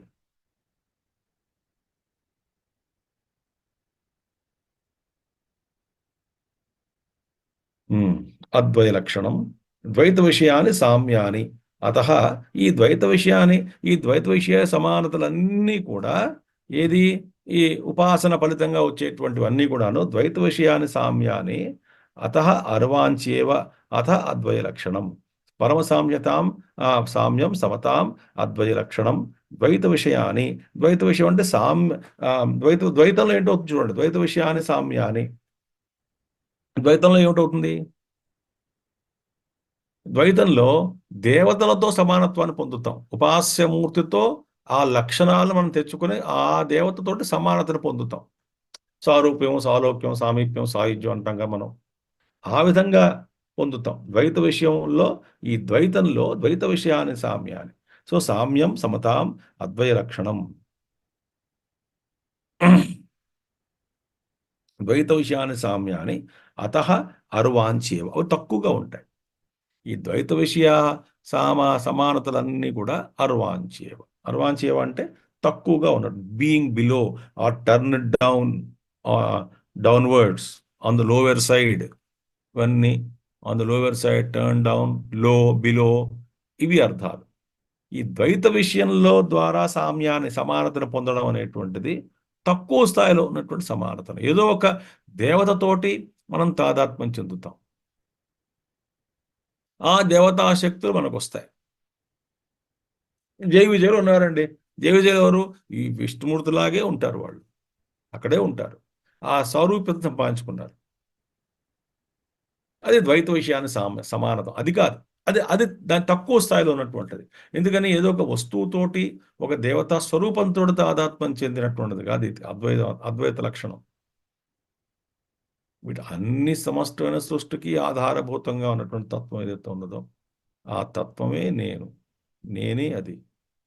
అద్వయ లక్షణం ద్వైత విషయాన్ని సామ్యాని. అత ఈ ద్వైత విషయ సమానతలన్నీ కూడా ఏది? ఈ ఉపాసన ఫలితంగా వచ్చేటువంటివన్నీ కూడాను ద్వైత విషయాన్ని సామ్యాని. అత అర్వాంచేవ అథ అద్వయ లక్షణం. పరమ సామ్యతాం సామ్యం సమతాం అద్వయ లక్షణం. ద్వైత విషయాన్ని, ద్వైత విషయం అంటే ద్వైతంలో ఏంటో చూడండి. ద్వైత విషయాన్ని సామ్యాని. ద్వైతంలో ఏమిటవుతుంది? ద్వైతంలో దేవతలతో సమానత్వాన్ని పొందుతాం. ఉపాస్యమూర్తితో ఆ లక్షణాలను మనం తెచ్చుకుని ఆ దేవతతోటి సమానతను పొందుతాం. సారూప్యం, సాలోక్యం, సామీప్యం, సాయుధ్యం అంటాంగా మనం. ఆ విధంగా పొందుతాం. ద్వైత విషయంలో, ఈ ద్వైతంలో ద్వైత విషయాన్ని సామ్యాన్ని. సో సామ్యం సమతాం అద్వయ లక్షణం. ద్వైత విషయాన్ని సామ్యాన్ని అత అర్వాంచేవ అవి తక్కువగా ఉంటాయి. ఈ ద్వైత విషయ సమానతలన్నీ కూడా అర్వాంచేవ. అర్వాంచేవ అంటే తక్కువగా ఉన్నట్టు, being below or turn downwards on the lower side. ఇవన్నీ on the lower side, turn down, low, below, ఇవి అర్థాలు. ఈ ద్వైత విషయంలో ద్వారా సామ్యాన్ని, సమానతను పొందడం అనేటువంటిది తక్కువ స్థాయిలో ఉన్నటువంటి సమానతను. ఏదో ఒక దేవతతోటి మనం తాదాత్మ్యం చెందుతాం, ఆ దేవతా శక్తులు మనకు వస్తాయి. జై విజయులు ఉన్నారండి. జై విజయులు ఎవరు? ఈ విష్ణుమూర్తిలాగే ఉంటారు, వాళ్ళు అక్కడే ఉంటారు, ఆ సారూప్యత సంపాదించుకున్నారు. అది ద్వైత విషయాన్ని సమానత. అది కాదు, అది అది దాని తక్కువ స్థాయిలో ఉన్నటువంటిది. ఎందుకని ఏదో ఒక వస్తువుతోటి, ఒక దేవతా స్వరూపంతో తాదాత్మ్యం చెందినటువంటిది కాదు ఇది అద్వైత లక్షణం. వీటి అన్ని సమస్తమైన సృష్టికి ఆధారభూతంగా ఉన్నటువంటి తత్వం ఏదైతే ఉన్నదో, ఆ తత్వమే నేను, నేనే అది,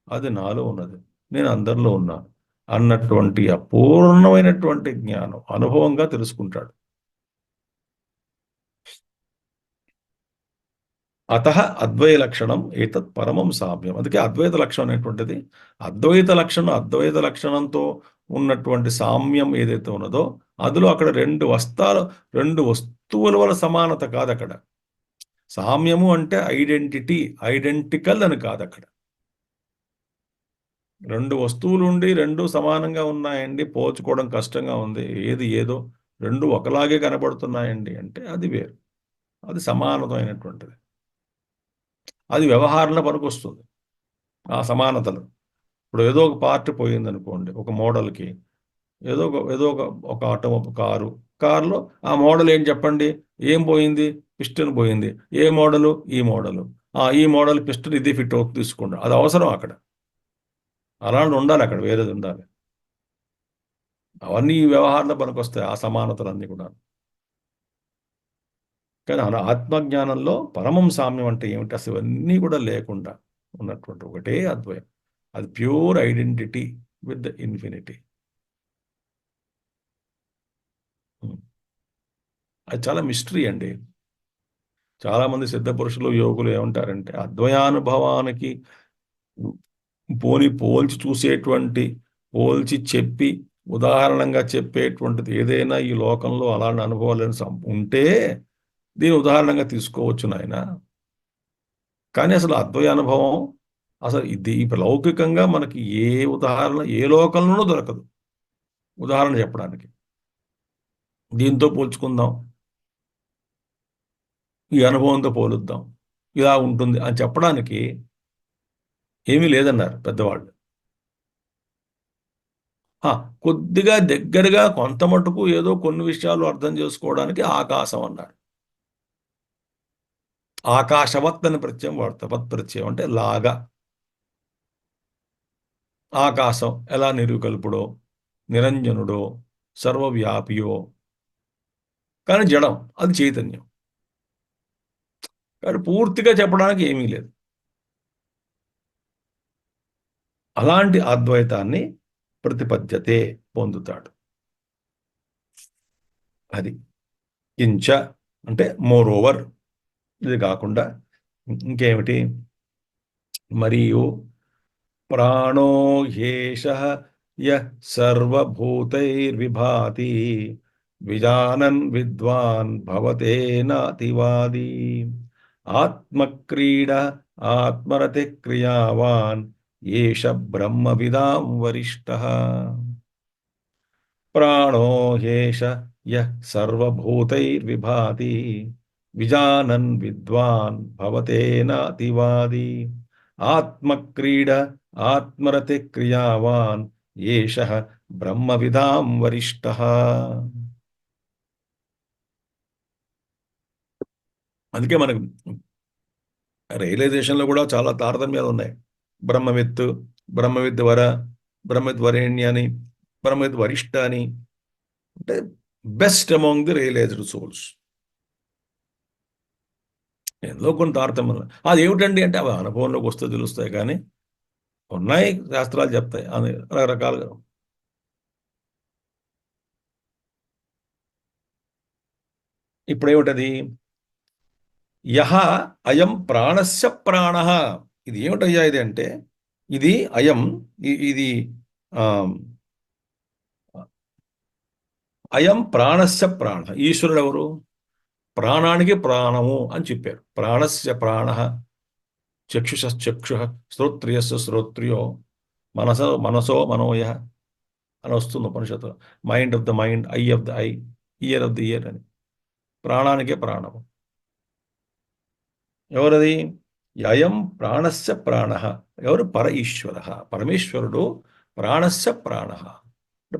అది నాలో ఉన్నది, నేను అందరిలో ఉన్నాను అన్నటువంటి అపూర్ణమైనటువంటి జ్ఞానం అనుభవంగా తెలుసుకుంటాడు. అత అద్వైత లక్షణం ఏతత్ పరమం సామ్యం. అందుకే అద్వైత లక్షణం అనేటువంటిది, అద్వైత లక్షణంతో ఉన్నటువంటి సామ్యం ఏదైతే ఉన్నదో, అందులో అక్కడ రెండు వస్తువుల వల్ల సమానత కాదు అక్కడ. సామ్యము అంటే ఐడెంటిటీ, ఐడెంటికల్ అని కాదు అక్కడ. రెండు వస్తువులు ఉండి రెండు సమానంగా ఉన్నాయండి, పోల్చుకోవడం కష్టంగా ఉంది, ఏది ఏదో రెండు ఒకలాగే కనబడుతున్నాయండి అంటే అది వేరు, అది సమానమైనటువంటిది. అది వ్యవహారంలో పనికొస్తుంది ఆ సమానతలు. ఇప్పుడు ఏదో ఒక పార్ట్ పోయింది అనుకోండి, ఒక మోడల్కి ఏదో ఒక కారులో ఆ మోడల్ ఏం చెప్పండి, ఏం పోయింది? పిస్టన్ పోయింది. ఏ మోడలు? ఈ మోడలు. ఈ మోడల్ పిస్టన్ ఇది ఫిట్ అవుతుంది, తీసుకోండి. అది అవసరం అక్కడ, అలాంటి ఉండాలి, అక్కడ వేరేది ఉండాలి. అవన్నీ ఈ వ్యవహారంలో పనికొస్తాయి, ఆ సమానతలన్నీ కూడా. కానీ ఆత్మజ్ఞానంలో పరమం సామ్యం అంటే ఏమిటి? అసలు ఇవన్నీ కూడా లేకుండా ఉన్నటువంటి ఒకటే అద్వయం. అది pure identity with the infinity. అది చాలా మిస్టరీ అండి. చాలామంది సిద్ధ పురుషులు, యోగులు ఏమంటారంటే, అద్వయానుభవానికి పోల్చి చూసేటువంటి, పోల్చి చెప్పి ఉదాహరణంగా చెప్పేటువంటిది ఏదైనా ఈ లోకంలో అలాంటి అనుభవాలు ఉంటే దీని ఉదాహరణంగా తీసుకోవచ్చు నాయన. కానీ అసలు అద్వయ అనుభవం అసలు ఇది లౌకికంగా మనకి ఏ ఉదాహరణ, ఏ లోకంలోనూ దొరకదు ఉదాహరణ చెప్పడానికి. దీంతో పోల్చుకుందాం, ఈ అనుభవంతో పోలుద్దాం, ఇలా ఉంటుంది అని చెప్పడానికి ఏమీ లేదన్నారు పెద్దవాళ్ళు. కొద్దిగా దగ్గరగా కొంత మటుకు ఏదో కొన్ని విషయాలు అర్థం చేసుకోవడానికి ఆకాశం అన్నారు. ఆకాశవత్ అని ప్రత్యయం వాడతారు. వత్ ప్రత్యయం అంటే లాగా. ఆకాశం ఎలా నిరుకల్పుడో, నిరంజనుడో, సర్వవ్యాపియో, కానీ జడం, అది చైతన్యం. కానీ పూర్తిగా చెప్పడానికి ఏమీ లేదు. అలాంటి అద్వైతాన్ని ప్రతిపద్యతే, పొందుతాడు. అది కించ అంటే మోర్ ఓవర్. ఇది కాకుండా ఇంకేమిటి? మరియు ప్రాణో హ్యేషః యః సర్వభూతైర్విభాతి విజానన్ విద్వాన్ భవతేనాతివాది ఆత్మక్రీడ ఆత్మరతి క్రియావాన్ ఏష బ్రహ్మవిదాం వరిష్టః. ప్రాణో హ్యేష యః సర్వభూతైర్విభాతి విజానన్ విద్వాన్ భవతేనాతివాది ఆత్మక్రీడ ఆత్మరతి క్రియావాన్ ఏషః బ్రహ్మవిదాం వరిష్టః. అందుకే మనకు రియలైజేషన్లో కూడా చాలా తారతమ్యాలు ఉన్నాయి. బ్రహ్మవిత్ వర, బ్రహ్మవిత్ వరేణ్య అని, బ్రహ్మవిత్ వరిష్ట అని. అంటే best among the realised souls. ఎందులో కొన్ని తారతమ్యం. అది ఏమిటండి అంటే అవి అనుభవంలోకి వస్తే తెలుస్తాయి, కానీ ఉన్నాయి, శాస్త్రాలు చెప్తాయి, అది రకరకాలుగా. ఇప్పుడు ఏమిటది? యహ అయం ప్రాణస్య ప్రాణ. ఇది ఏమిటయ్యా ఇది అంటే, ఇది అయం ఇది అయం ప్రాణస్య ప్రాణ. ఈశ్వరుడు ఎవరు? ప్రాణానికి ప్రాణము అని చెప్పారు. ప్రాణస్య ప్రాణ, చక్షుషక్షు, శ్రోత్రియస్య శ్రోత్రియో, మనసో మనోయ అని వస్తుంది ఉపనిషత్తులో. Mind of the mind, I of the I, year of the year అని. ప్రాణానికే ప్రాణము. ఎవరది? అయం ప్రాణస్య ప్రాణ. ఎవరు? పర ఈశ్వర, పరమేశ్వరుడు. ప్రాణస్య ప్రాణ,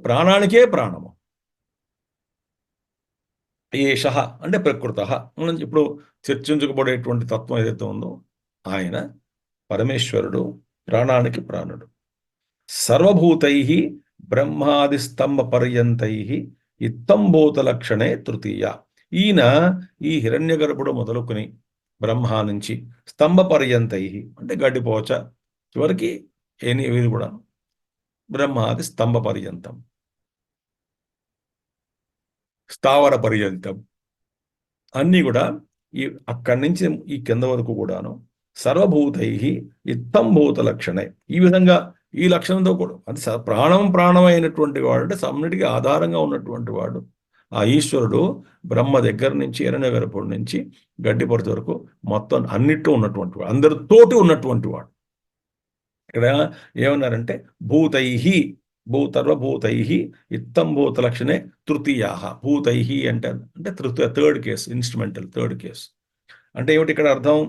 ప్రాణానికే ప్రాణము. ఏష అంటే ప్రకృత. మనం ఇప్పుడు చర్చించబడేటువంటి తత్వం ఏదైతే ఉందో ఆయన పరమేశ్వరుడు, ప్రాణానికి ప్రాణుడు. సర్వభూతై బ్రహ్మాది స్తంభ పర్యంతై ఇత్తంభూత లక్షణే తృతీయ. ఈయన ఈ హిరణ్యగర్భుడు మొదలుకొని బ్రహ్మ నుంచి స్తంభ పర్యంతై అంటే గడ్డిపోచ చివరికి వీరు కూడా బ్రహ్మాది స్తంభ పర్యంతం, స్థావర పర్యంతం అన్నీ కూడా అక్కడి నుంచి ఈ కింద వరకు కూడాను సర్వభూతై ఇత్తంభూత లక్షణే. ఈ విధంగా ఈ లక్షణంతో కూడా అది ప్రాణమైనటువంటి వాడు అంటే సమ్ముడికి ఆధారంగా ఉన్నటువంటి వాడు ఆ ఈశ్వరుడు. బ్రహ్మ దగ్గర నుంచి హిరణ్యగర్భుడి నుంచి గడ్డిపరచ వరకు మొత్తం అన్నిట్లో ఉన్నటువంటి వాడు, అందరితోటి ఉన్నటువంటి వాడు. ఇక్కడ ఏమన్నారంటే భూతై సర్వభూతై ఇత్తంభూత లక్షణే తృతీయా. భూతై అంటే third case, instrumental third case. అంటే ఏమిటి ఇక్కడ అర్థం?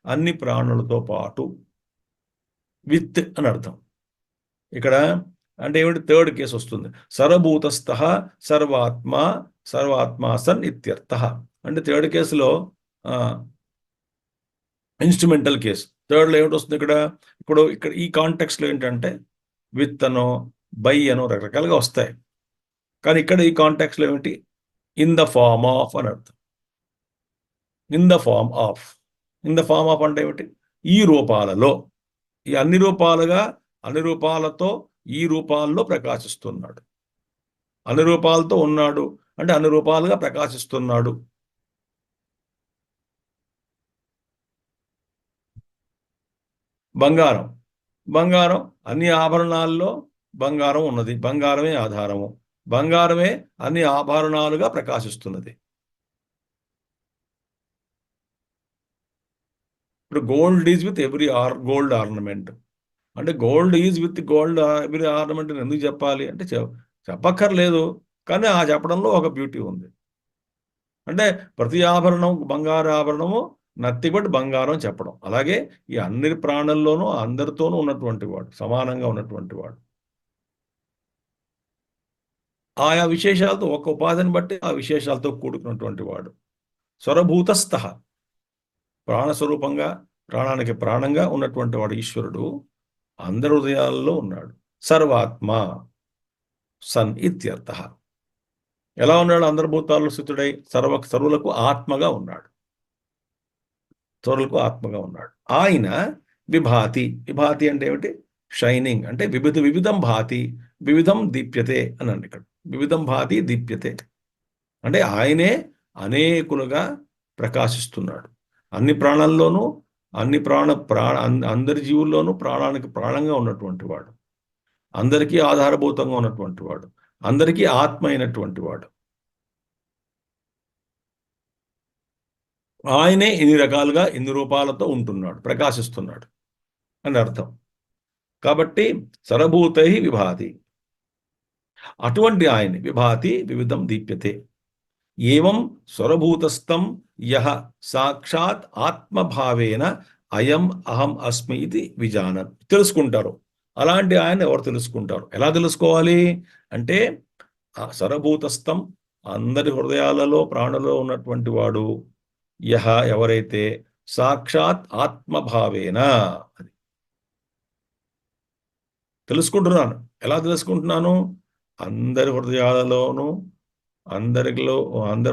అన్ని ప్రాణులతో పాటు, విత్ అని అర్థం. ఇక్కడ అంటే ఏమిటి? థర్డ్ కేసు వస్తుంది. సర్వభూతస్థ సర్వాత్మా సన్ ఇత్యర్థ. అంటే థర్డ్ కేసులో ఇన్స్ట్రుమెంటల్ కేసు. థర్డ్లో ఏమిటి వస్తుంది? ఇక్కడ ఈ కాంటెక్స్లో ఏంటంటే విత్ అనో బై అనో రకరకాలుగా వస్తాయి. కానీ ఇక్కడ ఈ కాంటెక్స్లో ఏమిటి? ఇన్ ద ఫార్మ్ ఆఫ్ అని అర్థం. In the form of. In the form of అంటే ఏమిటి? ఈ రూపాలలో, ఈ అన్ని రూపాలతో ఈ రూపాల్లో ప్రకాశిస్తున్నాడు. అన్ని రూపాలతో ఉన్నాడు అంటే అన్ని రూపాలుగా ప్రకాశిస్తున్నాడు. బంగారం అన్ని ఆభరణాల్లో బంగారం ఉన్నది. బంగారమే ఆధారము. బంగారమే అన్ని ఆభరణాలుగా ప్రకాశిస్తున్నది. ఇప్పుడు gold is with every gold ornament. అంటే gold is with gold every ornament ఎందుకు చెప్పాలి అంటే చెప్పక్కర్లేదు, కానీ ఆ చెప్పడంలో ఒక బ్యూటీ ఉంది. అంటే ప్రతి ఆభరణం బంగారు ఆభరణము నథింగ్ బట్ బంగారం చెప్పడం. అలాగే ఈ అన్ని ప్రాణుల్లోనూ అందరితోనూ ఉన్నటువంటి వాడు, సమానంగా ఉన్నటువంటి వాడు. ఆయా విశేషాలతో ఒక ఉపాధిని బట్టి ఆ విశేషాలతో కూడుకున్నటువంటి వాడు. స్వరభూతస్థ ప్రాణస్వరూపంగా, ప్రాణానికి ప్రాణంగా ఉన్నటువంటి వాడు ఈశ్వరుడు అందరి హృదయాల్లో ఉన్నాడు. సర్వాత్మ సన్ ఇత్యర్థ. ఎలా ఉన్నాడు? అందర్భూతాల్లో స్థితుడై సర్వులకు ఆత్మగా ఉన్నాడు. సర్వులకు ఆత్మగా ఉన్నాడు. ఆయన విభాతి. విభాతి అంటే ఏమిటి? షైనింగ్. అంటే వివిధం భాతి, వివిధం దీప్యతే అనండి. ఇక్కడ వివిధం భాతి దీప్యతే అంటే ఆయనే అనేకులుగా ప్రకాశిస్తున్నాడు. అన్ని ప్రాణాల్లోనూ, అందరి జీవుల్లోనూ ప్రాణానికి ప్రాణంగా ఉన్నటువంటి వాడు, అందరికీ ఆధారభూతంగా ఉన్నటువంటి వాడు, అందరికీ ఆత్మ అయినటువంటి వాడు. ఆయనే ఇన్ని రకాలుగా ఇన్ని రూపాలతో ఉంటున్నాడు, ప్రకాశిస్తున్నాడు అని అర్థం. కాబట్టి సర్వభూతై విభాతి. అటువంటి ఆయన విభాతి వివిధం దీప్యతే. ఏవం స్వరభూతస్థం యహ సాక్షాత్ ఆత్మభావేన అయం అహం అస్మి ఇది విజానన్. తెలుసుకుంటారు. అలాంటి ఆయన ఎవరు తెలుసుకుంటారు? ఎలా తెలుసుకోవాలి అంటే స్వరభూతస్థం అందరి హృదయాలలో ప్రాణులలో ఉన్నటువంటి వాడు యహ ఎవరైతే సాక్షాత్ ఆత్మభావేన. అది తెలుసుకుంటున్నాను. ఎలా తెలుసుకుంటున్నాను? అందరి హృదయాలలోనూ, అందరి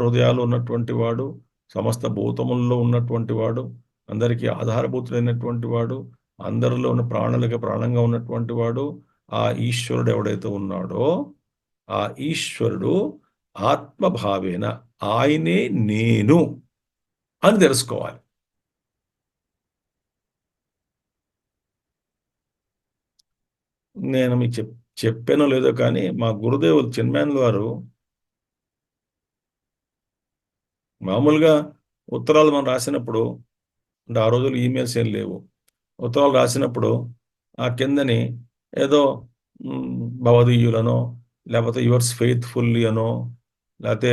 హృదయాలు ఉన్నటువంటి వాడు, సమస్త భూతముల్లో ఉన్నటువంటి వాడు, అందరికీ ఆధారభూతుడైనటువంటి వాడు, అందరిలో ఉన్న ప్రాణులకి ప్రాణంగా ఉన్నటువంటి వాడు ఆ ఈశ్వరుడు ఎవడైతే ఉన్నాడో ఆ ఈశ్వరుడు ఆత్మభావేన ఆయనే నేను అని తెలుసుకోవాలి. నేను మీకు చెప్పానో లేదో కానీ మా గురుదేవులు చిన్మయానంద వారు మామూలుగా ఉత్తరాలు మనం రాసినప్పుడు, అంటే ఆ రోజులు ఈమెయిల్స్ ఏం లేవు, ఉత్తరాలు రాసినప్పుడు ఆ కిందని ఏదో భవదీయులనో, లేకపోతే యువర్స్ ఫెయిత్ఫుల్లీ అనో, లేకపోతే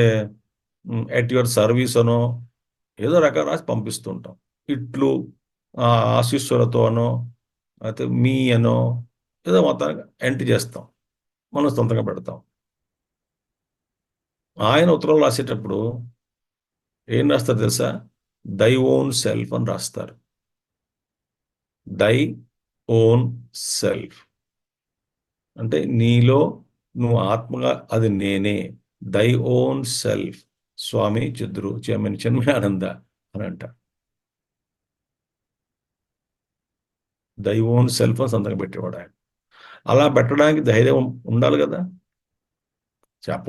ఎట్ యువర్ సర్వీస్ అనో ఏదో రకాలు రాసి పంపిస్తుంటాం. ఇట్లు ఆశీస్సులతో అనో, అయితే మీ అనో ఏదో మొత్తానికి ఎంట్రీ చేస్తాం, మనం సొంతంగా పెడతాం. ఆయన ఉత్తరాలు రాసేటప్పుడు ఏం రాస్తారు తెలుసా? దై ఓన్ సెల్ఫ్ అని రాస్తారు. దై ఓన్ సెల్ఫ్ అంటే నీలో నువ్వు ఆత్మగా అది నేనే. దై ఓన్ సెల్ఫ్ స్వామి చిన్మయానంద అని అంట. దై ఓన్ సెల్ఫ్ అని సంతకం పెట్టేవాడు ఆయన. అలా పెట్టడానికి ధైర్యం ఉండాలి కదా.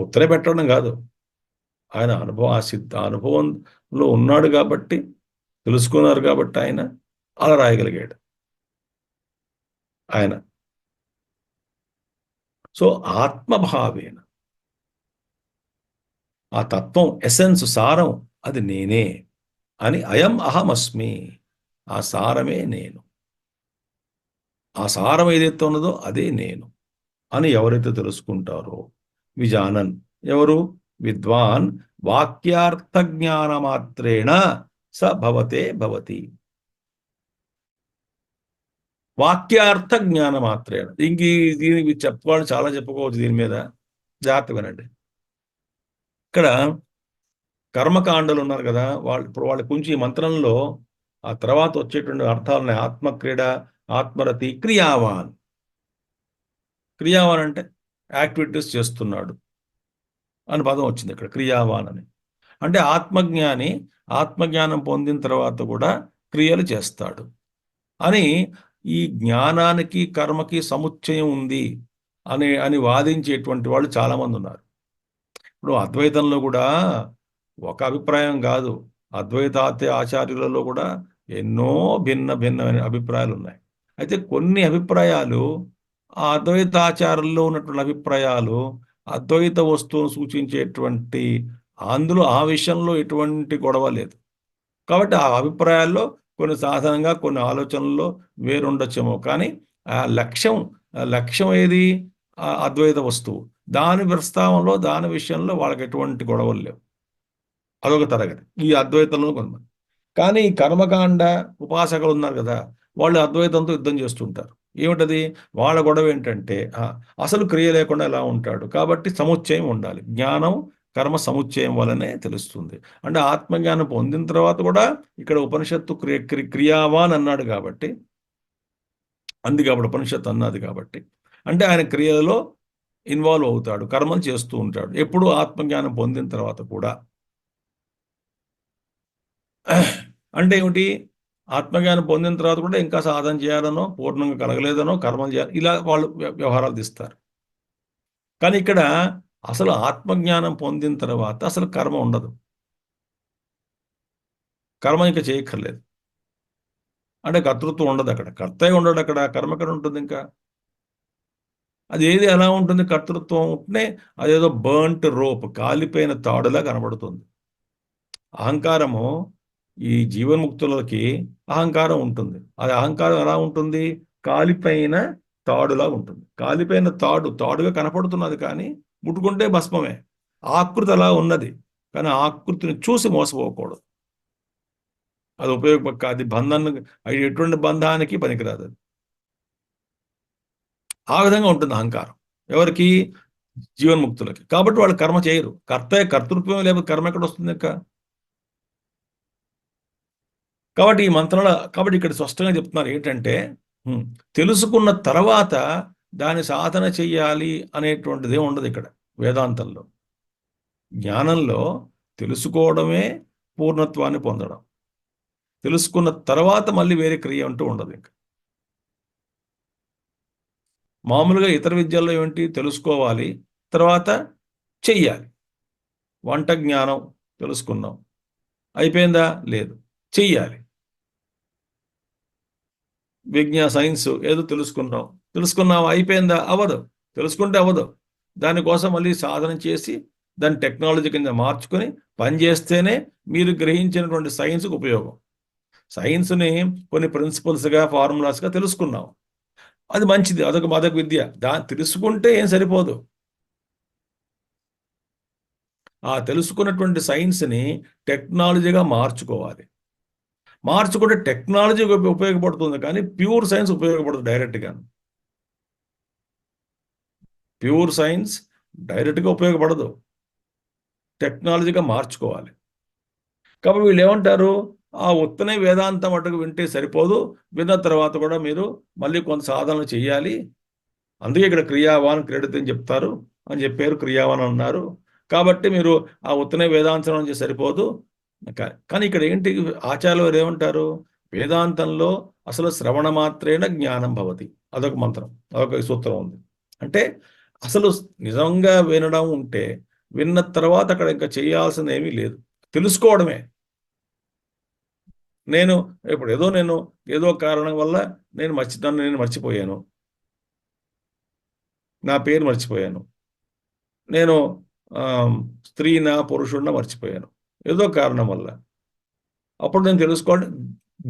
ఉత్తరే పెట్టడం కాదు, ఆయన అనుభవంలో ఉన్నాడు కాబట్టి, తెలుసుకున్నారు కాబట్టి ఆయన అలా రాయగలిగాడు ఆయన. సో ఆత్మభావేన ఆ తత్వం, ఎసెన్స్, సారం అది నేనే అని, అయం అహమస్మి, ఆ సారమే నేను, ఆ సారం ఏదైతే ఉన్నదో అదే నేను అని ఎవరైతే తెలుసుకుంటారో, విజానన్ ఎవరు? విద్వాన్ వాక్యార్థ జ్ఞానమాత్రేణ స భవతే భవతి. వాక్యార్థ జ్ఞానమాత్రేణ. దీనికి చెప్పాలని చాలా చెప్పుకోవచ్చు దీని మీద, జాగ్రత్త వినండి. ఇక్కడ కర్మకాండలు ఉన్నారు కదా, ఇప్పుడు వాళ్ళ గురించి ఈ మంత్రంలో ఆ తర్వాత వచ్చేటువంటి అర్థాలని ఆత్మక్రీడ, ఆత్మరతి, క్రియావాన్. క్రియావాన్ అంటే యాక్టివిటీస్ చేస్తున్నాడు అని పదం వచ్చింది ఇక్కడ, క్రియావాన్ అని. అంటే ఆత్మజ్ఞాని ఆత్మజ్ఞానం పొందిన తర్వాత కూడా క్రియలు చేస్తాడు అని. ఈ జ్ఞానానికి కర్మకి సముచ్చయం ఉంది అని వాదించేటువంటి వాళ్ళు చాలామంది ఉన్నారు. ఇప్పుడు అద్వైతంలో కూడా ఒక అభిప్రాయం కాదు, అద్వైతాత్య ఆచార్యులలో కూడా ఎన్నో భిన్నమైన అభిప్రాయాలు ఉన్నాయి. అయితే కొన్ని అభిప్రాయాలు, ఆ అద్వైతాచార్యుల్లో ఉన్నటువంటి అభిప్రాయాలు అద్వైత వస్తువును సూచించేటువంటి, అందులో ఆ విషయంలో ఎటువంటి గొడవ లేదు. కాబట్టి ఆ అభిప్రాయాల్లో కొన్ని సాధారణంగా కొన్ని ఆలోచనల్లో వేరుండొచ్చేమో, కానీ ఆ లక్ష్యం ఏది? ఆ అద్వైత వస్తువు. దాని ప్రస్తావనలో, దాని విషయంలో వాళ్ళకి ఎటువంటి గొడవలు లేవు. అదొక తరగతి ఈ అద్వైతంలో కొంతమంది. కానీ ఈ కర్మకాండ ఉపాసకులు ఉన్నారు కదా, వాళ్ళు అద్వైతంతో యుద్ధం చేస్తుంటారు. ఏమిటది? వాళ్ళ గొడవ ఏంటంటే అసలు క్రియ లేకుండా ఎలా ఉంటాడు, కాబట్టి సముచ్చయం ఉండాలి. జ్ఞానం కర్మ సముచ్చయం వలనే తెలుస్తుంది. అంటే ఆత్మజ్ఞానం పొందిన తర్వాత కూడా ఇక్కడ ఉపనిషత్తు క్రియావాన్ అన్నాడు కాబట్టి, కాబట్టి ఉపనిషత్తు అన్నది కాబట్టి, అంటే ఆయన క్రియలలో ఇన్వాల్వ్ అవుతాడు, కర్మలు చేస్తూ ఉంటాడు ఎప్పుడు ఆత్మజ్ఞానం పొందిన తర్వాత కూడా. అంటే ఏమిటి? ఆత్మజ్ఞానం పొందిన తర్వాత కూడా ఇంకా సాధన చేయాలనో, పూర్ణంగా కలగలేదనో, కర్మలు చేయాలి, ఇలా వాళ్ళు వ్యవహారాలు తీస్తారు. కానీ ఇక్కడ అసలు ఆత్మజ్ఞానం పొందిన తర్వాత అసలు కర్మ ఉండదు, కర్మ ఇంకా చేయక్కర్లేదు. అంటే కర్తృత్వం ఉండదు అక్కడ, కర్తే ఉండడు అక్కడ, కర్మ ఎక్కడ ఉంటుంది ఇంకా? అది ఏది ఎలా ఉంటుంది? కర్తృత్వం ఉంటేనే అదేదో బర్న్ట్ రోప్, కాలిపోయిన తాడులా కనబడుతుంది. అహంకారము, ఈ జీవన్ముక్తులకి అహంకారం ఉంటుంది. అది అహంకారం ఎలా ఉంటుంది? కాలిపోయిన తాడులా ఉంటుంది. కాలిపోయిన తాడుగా కనపడుతున్నది, కానీ ముట్టుకుంటే భస్మమే. ఆకృతి అలా ఉన్నది, కానీ ఆకృతిని చూసి మోసపోకూడదు. అది అది అది ఎటువంటి బంధానికి పనికిరాదు. అది ఆ విధంగా ఉంటుంది అహంకారం ఎవరికి? జీవన్ముక్తులకి. కాబట్టి వాళ్ళు కర్మ చేయరు. కర్తృత్వం లేకపోతే కర్మ ఎక్కడ వస్తుంది ఇంకా? కాబట్టి ఈ మంత్రాల, కాబట్టి ఇక్కడ స్పష్టంగా చెప్తున్నారు ఏంటంటే, తెలుసుకున్న తర్వాత దాని సాధన చెయ్యాలి అనేటువంటిదే ఉండదు ఇక్కడ వేదాంతంలో. జ్ఞానంలో తెలుసుకోవడమే పూర్ణత్వాన్ని పొందడం. తెలుసుకున్న తర్వాత మళ్ళీ వేరే క్రియ అంటూ ఉండదు ఇంకా. మామూలుగా ఇతర విద్యల్లో ఏమిటి? తెలుసుకోవాలి, తర్వాత చెయ్యాలి. వంట జ్ఞానం తెలుసుకున్నాం. అయిపోయిందా? లేదు, చెయ్యాలి. సైన్స్ ఏదో తెలుసుకున్నావు, అయిపోయిందా? అవ్వదు. తెలుసుకుంటే అవ్వదు. దానికోసం మళ్ళీ సాధన చేసి దాన్ని టెక్నాలజీ కింద మార్చుకొని పనిచేస్తేనే మీరు గ్రహించినటువంటి సైన్స్కి ఉపయోగం. సైన్స్ని కొన్ని ప్రిన్సిపల్స్గా, ఫార్ములాస్గా తెలుసుకున్నాం, అది మంచిది, అదొక విద్య. తెలుసుకుంటే ఏం సరిపోదు. ఆ తెలుసుకున్నటువంటి సైన్స్ని టెక్నాలజీగా మార్చుకోవాలి. మార్చుకుంటే టెక్నాలజీ ఉపయోగపడుతుంది, కానీ ప్యూర్ సైన్స్ ఉపయోగపడదు డైరెక్ట్గా. ప్యూర్ సైన్స్ డైరెక్ట్గా ఉపయోగపడదు, టెక్నాలజీగా మార్చుకోవాలి. కాబట్టి వీళ్ళు ఏమంటారు, ఆ ఉత్తనే వేదాంతం అటుకు వింటే సరిపోదు, విన్న తర్వాత కూడా మీరు మళ్ళీ కొంత సాధనలు చేయాలి. అందుకే ఇక్కడ క్రియావాన్ క్రీడతి అని చెప్తారు అని చెప్పారు, క్రియావాన్ అన్నారు. కాబట్టి మీరు ఆ ఉత్తనే వేదాంతం నుంచి సరిపోదు. కానీ ఇక్కడ ఏంటి, ఆచార్యులు వారు ఏమంటారు, వేదాంతంలో అసలు శ్రవణ మాత్రేణ జ్ఞానం భవతి, అదొక మంత్రం, అదొక సూత్రం ఉంది. అంటే అసలు నిజంగా వినడం ఉంటే విన్న తర్వాత అక్కడ ఇంకా చేయాల్సింది ఏమీ లేదు, తెలుసుకోవడమే. ఇప్పుడు ఏదో కారణం వల్ల నేను మర్చిపోయాను, నా పేరు మర్చిపోయాను, నేను స్త్రీనా పురుషుడినా మర్చిపోయాను, ఏదో కారణం వల్ల. అప్పుడు నేను తెలుసుకోవడం,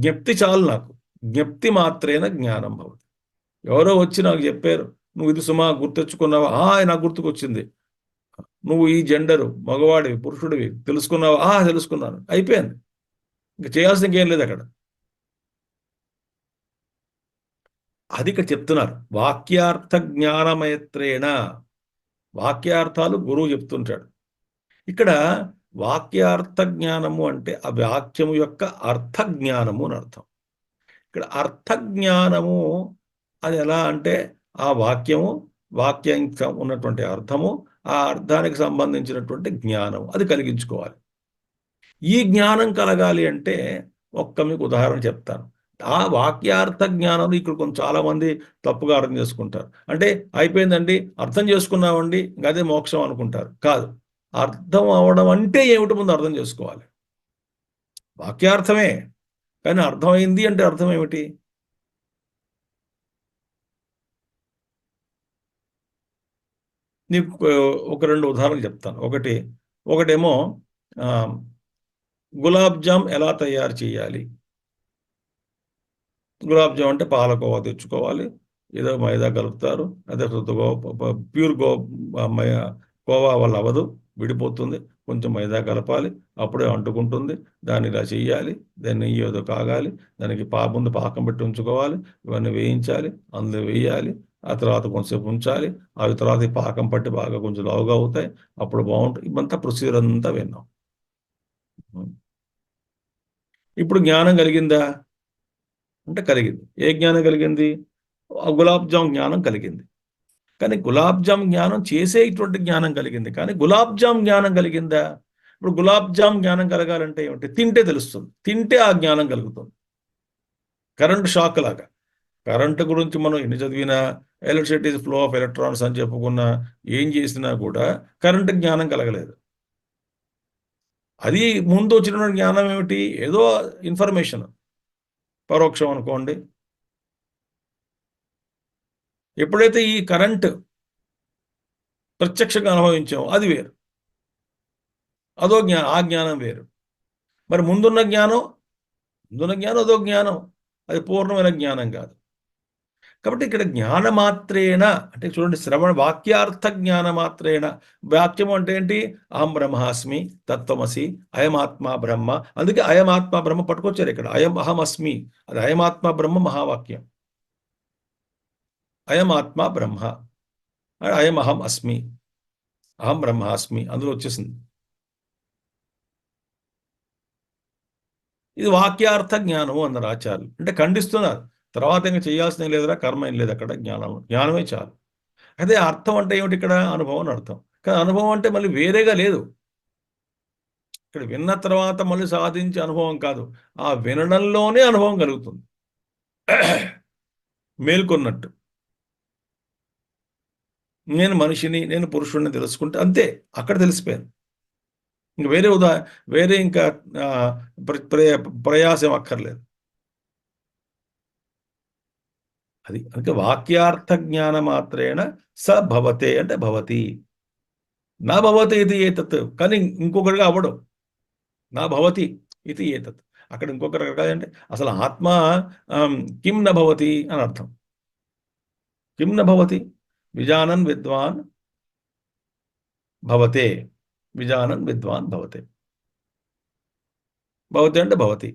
జ్ఞప్తి చాలు నాకు. జ్ఞప్తి మాత్రేన జ్ఞానం భవతి. ఎవరో వచ్చి నాకు చెప్పారు, నువ్వు ఇది సుమా గుర్తెచ్చుకున్నావా? నాకు గుర్తుకొచ్చింది. నువ్వు ఈ జెండరు, మగవాడివి, పురుషుడివి తెలుసుకున్నావా? తెలుసుకున్నాను, అయిపోయింది. ఇంకా చేయాల్సిన ఇంకేం లేదు అక్కడ. అది ఇక్కడ చెప్తున్నారు, వాక్యార్థ జ్ఞానమైత్రేణ. వాక్యార్థాలు గురువు చెప్తుంటాడు. ఇక్కడ వాక్యార్థ జ్ఞానము అంటే ఆ వాక్యము యొక్క అర్థ జ్ఞానము అని అర్థం. ఇక్కడ అర్థ జ్ఞానము అది ఎలా అంటే ఆ వాక్యానికి ఉన్నటువంటి అర్థము, ఆ అర్థానికి సంబంధించినటువంటి జ్ఞానం అది కలిగించుకోవాలి. ఈ జ్ఞానం కలగాలి అంటే మీకు ఉదాహరణ చెప్తాను. ఆ వాక్యార్థ జ్ఞానం ఇక్కడ కొంచెం చాలా మంది తప్పుగా అర్థం చేసుకుంటారు. అంటే అయిపోయిందండి, అర్థం చేసుకున్నామండి, అదే మోక్షం అనుకుంటారు. కాదు, అర్థం అవడం అంటే ఏమిటి ముందు అర్థం చేసుకోవాలి. వాక్యార్థమే, కానీ అర్థమైంది అంటే అర్థం ఏమిటి? నీకు ఒక 2 ఉదాహరణలు చెప్తాను. ఒకటేమో గులాబ్ జామ్ ఎలా తయారు చేయాలి? గులాబ్ జామ్ అంటే పాలకోవా తెచ్చుకోవాలి, ఏదో మైదా కలుపుతారు, అదే ప్యూర్ కోవా వల్ల అవ్వదు, విడిపోతుంది, కొంచెం మైదా కలపాలి, అప్పుడే అంటుకుంటుంది. దాన్ని ఇలా చెయ్యాలి, దాన్ని నెయ్యి ఏదో కాగాలి, దానికి ముందు పాకం పెట్టి ఉంచుకోవాలి, ఇవన్నీ వేయించాలి, అందులో వేయాలి, ఆ తర్వాత కొంచెంసేపు ఉంచాలి, అవి తర్వాత ఈ పాకం పట్టి బాగా కొంచెం లావుగా అవుతాయి, అప్పుడు బాగుంటుంది. ఇవంతా ప్రొసీజర్ అంతా విన్నాం. ఇప్పుడు జ్ఞానం కలిగిందా అంటే కలిగింది. ఏ జ్ఞానం కలిగింది? గులాబ్ జామ్ జ్ఞానం కలిగింది. కానీ గులాబ్ జామ్ జ్ఞానం చేసేటువంటి జ్ఞానం కలిగింది, కానీ గులాబ్ జామ్ జ్ఞానం కలిగిందా? ఇప్పుడు గులాబ్ జామ్ జ్ఞానం కలగాలంటే ఏమిటి? తింటే తెలుస్తుంది, తింటే ఆ జ్ఞానం కలుగుతుంది. కరెంట్ షాక్ లాగా. కరెంటు గురించి మనం ఎన్ని చదివినా, ఎలక్ట్రిసిటీ ఫ్లో ఆఫ్ ఎలక్ట్రాన్స్ అని చెప్పుకున్నా, ఏం చేసినా కూడా కరెంటు జ్ఞానం కలగలేదు. అది ముందు వచ్చినటువంటి జ్ఞానం ఏమిటి? ఏదో ఇన్ఫర్మేషన్, పరోక్షం అనుకోండి. ఎప్పుడైతే ఈ కరెంట్ ప్రత్యక్షంగా అనుభవించామో అది వేరు, ఆ జ్ఞానం వేరు. మరి ముందున్న జ్ఞానం అదో జ్ఞానం, అది పూర్ణమైన జ్ఞానం కాదు. కాబట్టి ఇక్కడ జ్ఞానమాత్రేణ అంటే చూడండి, వాక్యార్థ జ్ఞానమాత్రేణ. వాక్యం అంటే ఏంటి? అహం బ్రహ్మాస్మి, తత్వమసి, అయమాత్మ బ్రహ్మ. అందుకే అయమాత్మ బ్రహ్మ పట్టుకొచ్చారు ఇక్కడ. అహం అస్మి, అది అయమాత్మ బ్రహ్మ మహావాక్యం. అయమాత్మ బ్రహ్మ, అయం అహం అస్మి, అహం బ్రహ్మాస్మి, అందులో వచ్చేసింది. ఇది వాక్యార్థ జ్ఞానము అన్నారు ఆచార్యులు. అంటే ఖండిస్తున్నారు, తర్వాత ఇంకా చేయాల్సిన లేదురా, కర్మ ఏం లేదు అక్కడ, జ్ఞానమే చాలు. అదే అర్థం అంటే ఏమిటి? ఇక్కడ అనుభవం అని అర్థం. కానీ అనుభవం అంటే మళ్ళీ వేరేగా లేదు. ఇక్కడ విన్న తర్వాత మళ్ళీ సాధించే అనుభవం కాదు, ఆ వినడంలోనే అనుభవం కలుగుతుంది. మేల్కొన్నట్టు నేను మనిషిని, నేను పురుషుడిని తెలుసుకుంటే అంతే, అక్కడ తెలిసిపోయాను. ఇంక వేరే ఇంకా ఆ, ప్రయాసం అక్కర్లేదు. అది అందుకే వాక్యార్థ జ్ఞాన మాత్రేణ స భవతే అంటే భవతి, నా భవతి ఇది ఏతత్, కానీ ఇంకొకటిగా అవ్వడం, నా భవతి ఇది ఏతత్. అక్కడ ఇంకొక రకాలు అంటే అసలు ఆత్మ కిం న భవతి అని అర్థం. కిం న భవతి, విజానన్ విద్వాన్ భవతే, విజానన్ విద్వాన్ భవతే. భవతి అంటే భవతి,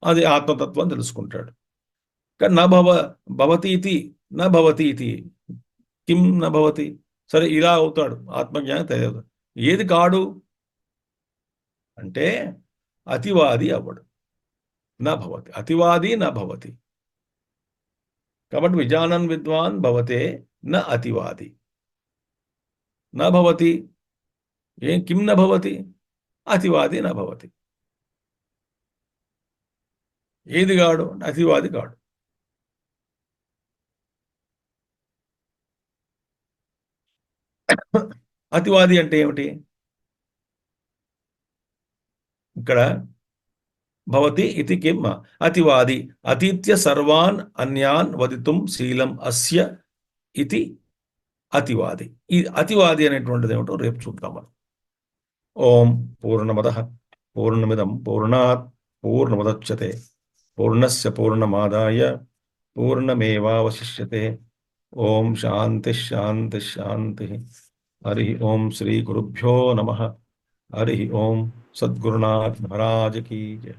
అది ఆత్మతత్వం తెలుసుకుంటాడు. కానీ భవతి ఇది, నా భవతి ఇది, కిం న భవతి, సరే ఇలా అవుతాడు, ఆత్మజ్ఞానం తెలియదు. ఏది కాడు అంటే అతివాది అవ్వడు, నా భవతి, అతివాది నా భవతి. కాబట్టి విజానన్ విద్వాన్ భవతే న అతివాది, నా భవతి ఏం కిం న భవతి, అతివాది నా భవతి. ఏది కాడు, అతివాది కాడు. అతివాది అంటే ఏమిటి? ఇక్కడ భవతి ఇతి కిం అతివాది, అతీత్య సర్వాన్ అన్యాన్ వదితుం శీలం అస్య ఇది అతివాది. ఈ అతివాది అనేటువంటిది ఏమిటో రేపు చూద్దాం మనం. ఓం పూర్ణమదః పూర్ణమిదం పూర్ణాత్ పూర్ణముదచ్యతే పూర్ణస్య పూర్ణమాదాయ పూర్ణమేవావశిష్యతే. ఓం శాంతి శాంతి శాంతి. హరి ఓం శ్రీ గురుభ్యో నమః. హరి ఓం. సద్గురునాథ్ మహారాజ్ की जय.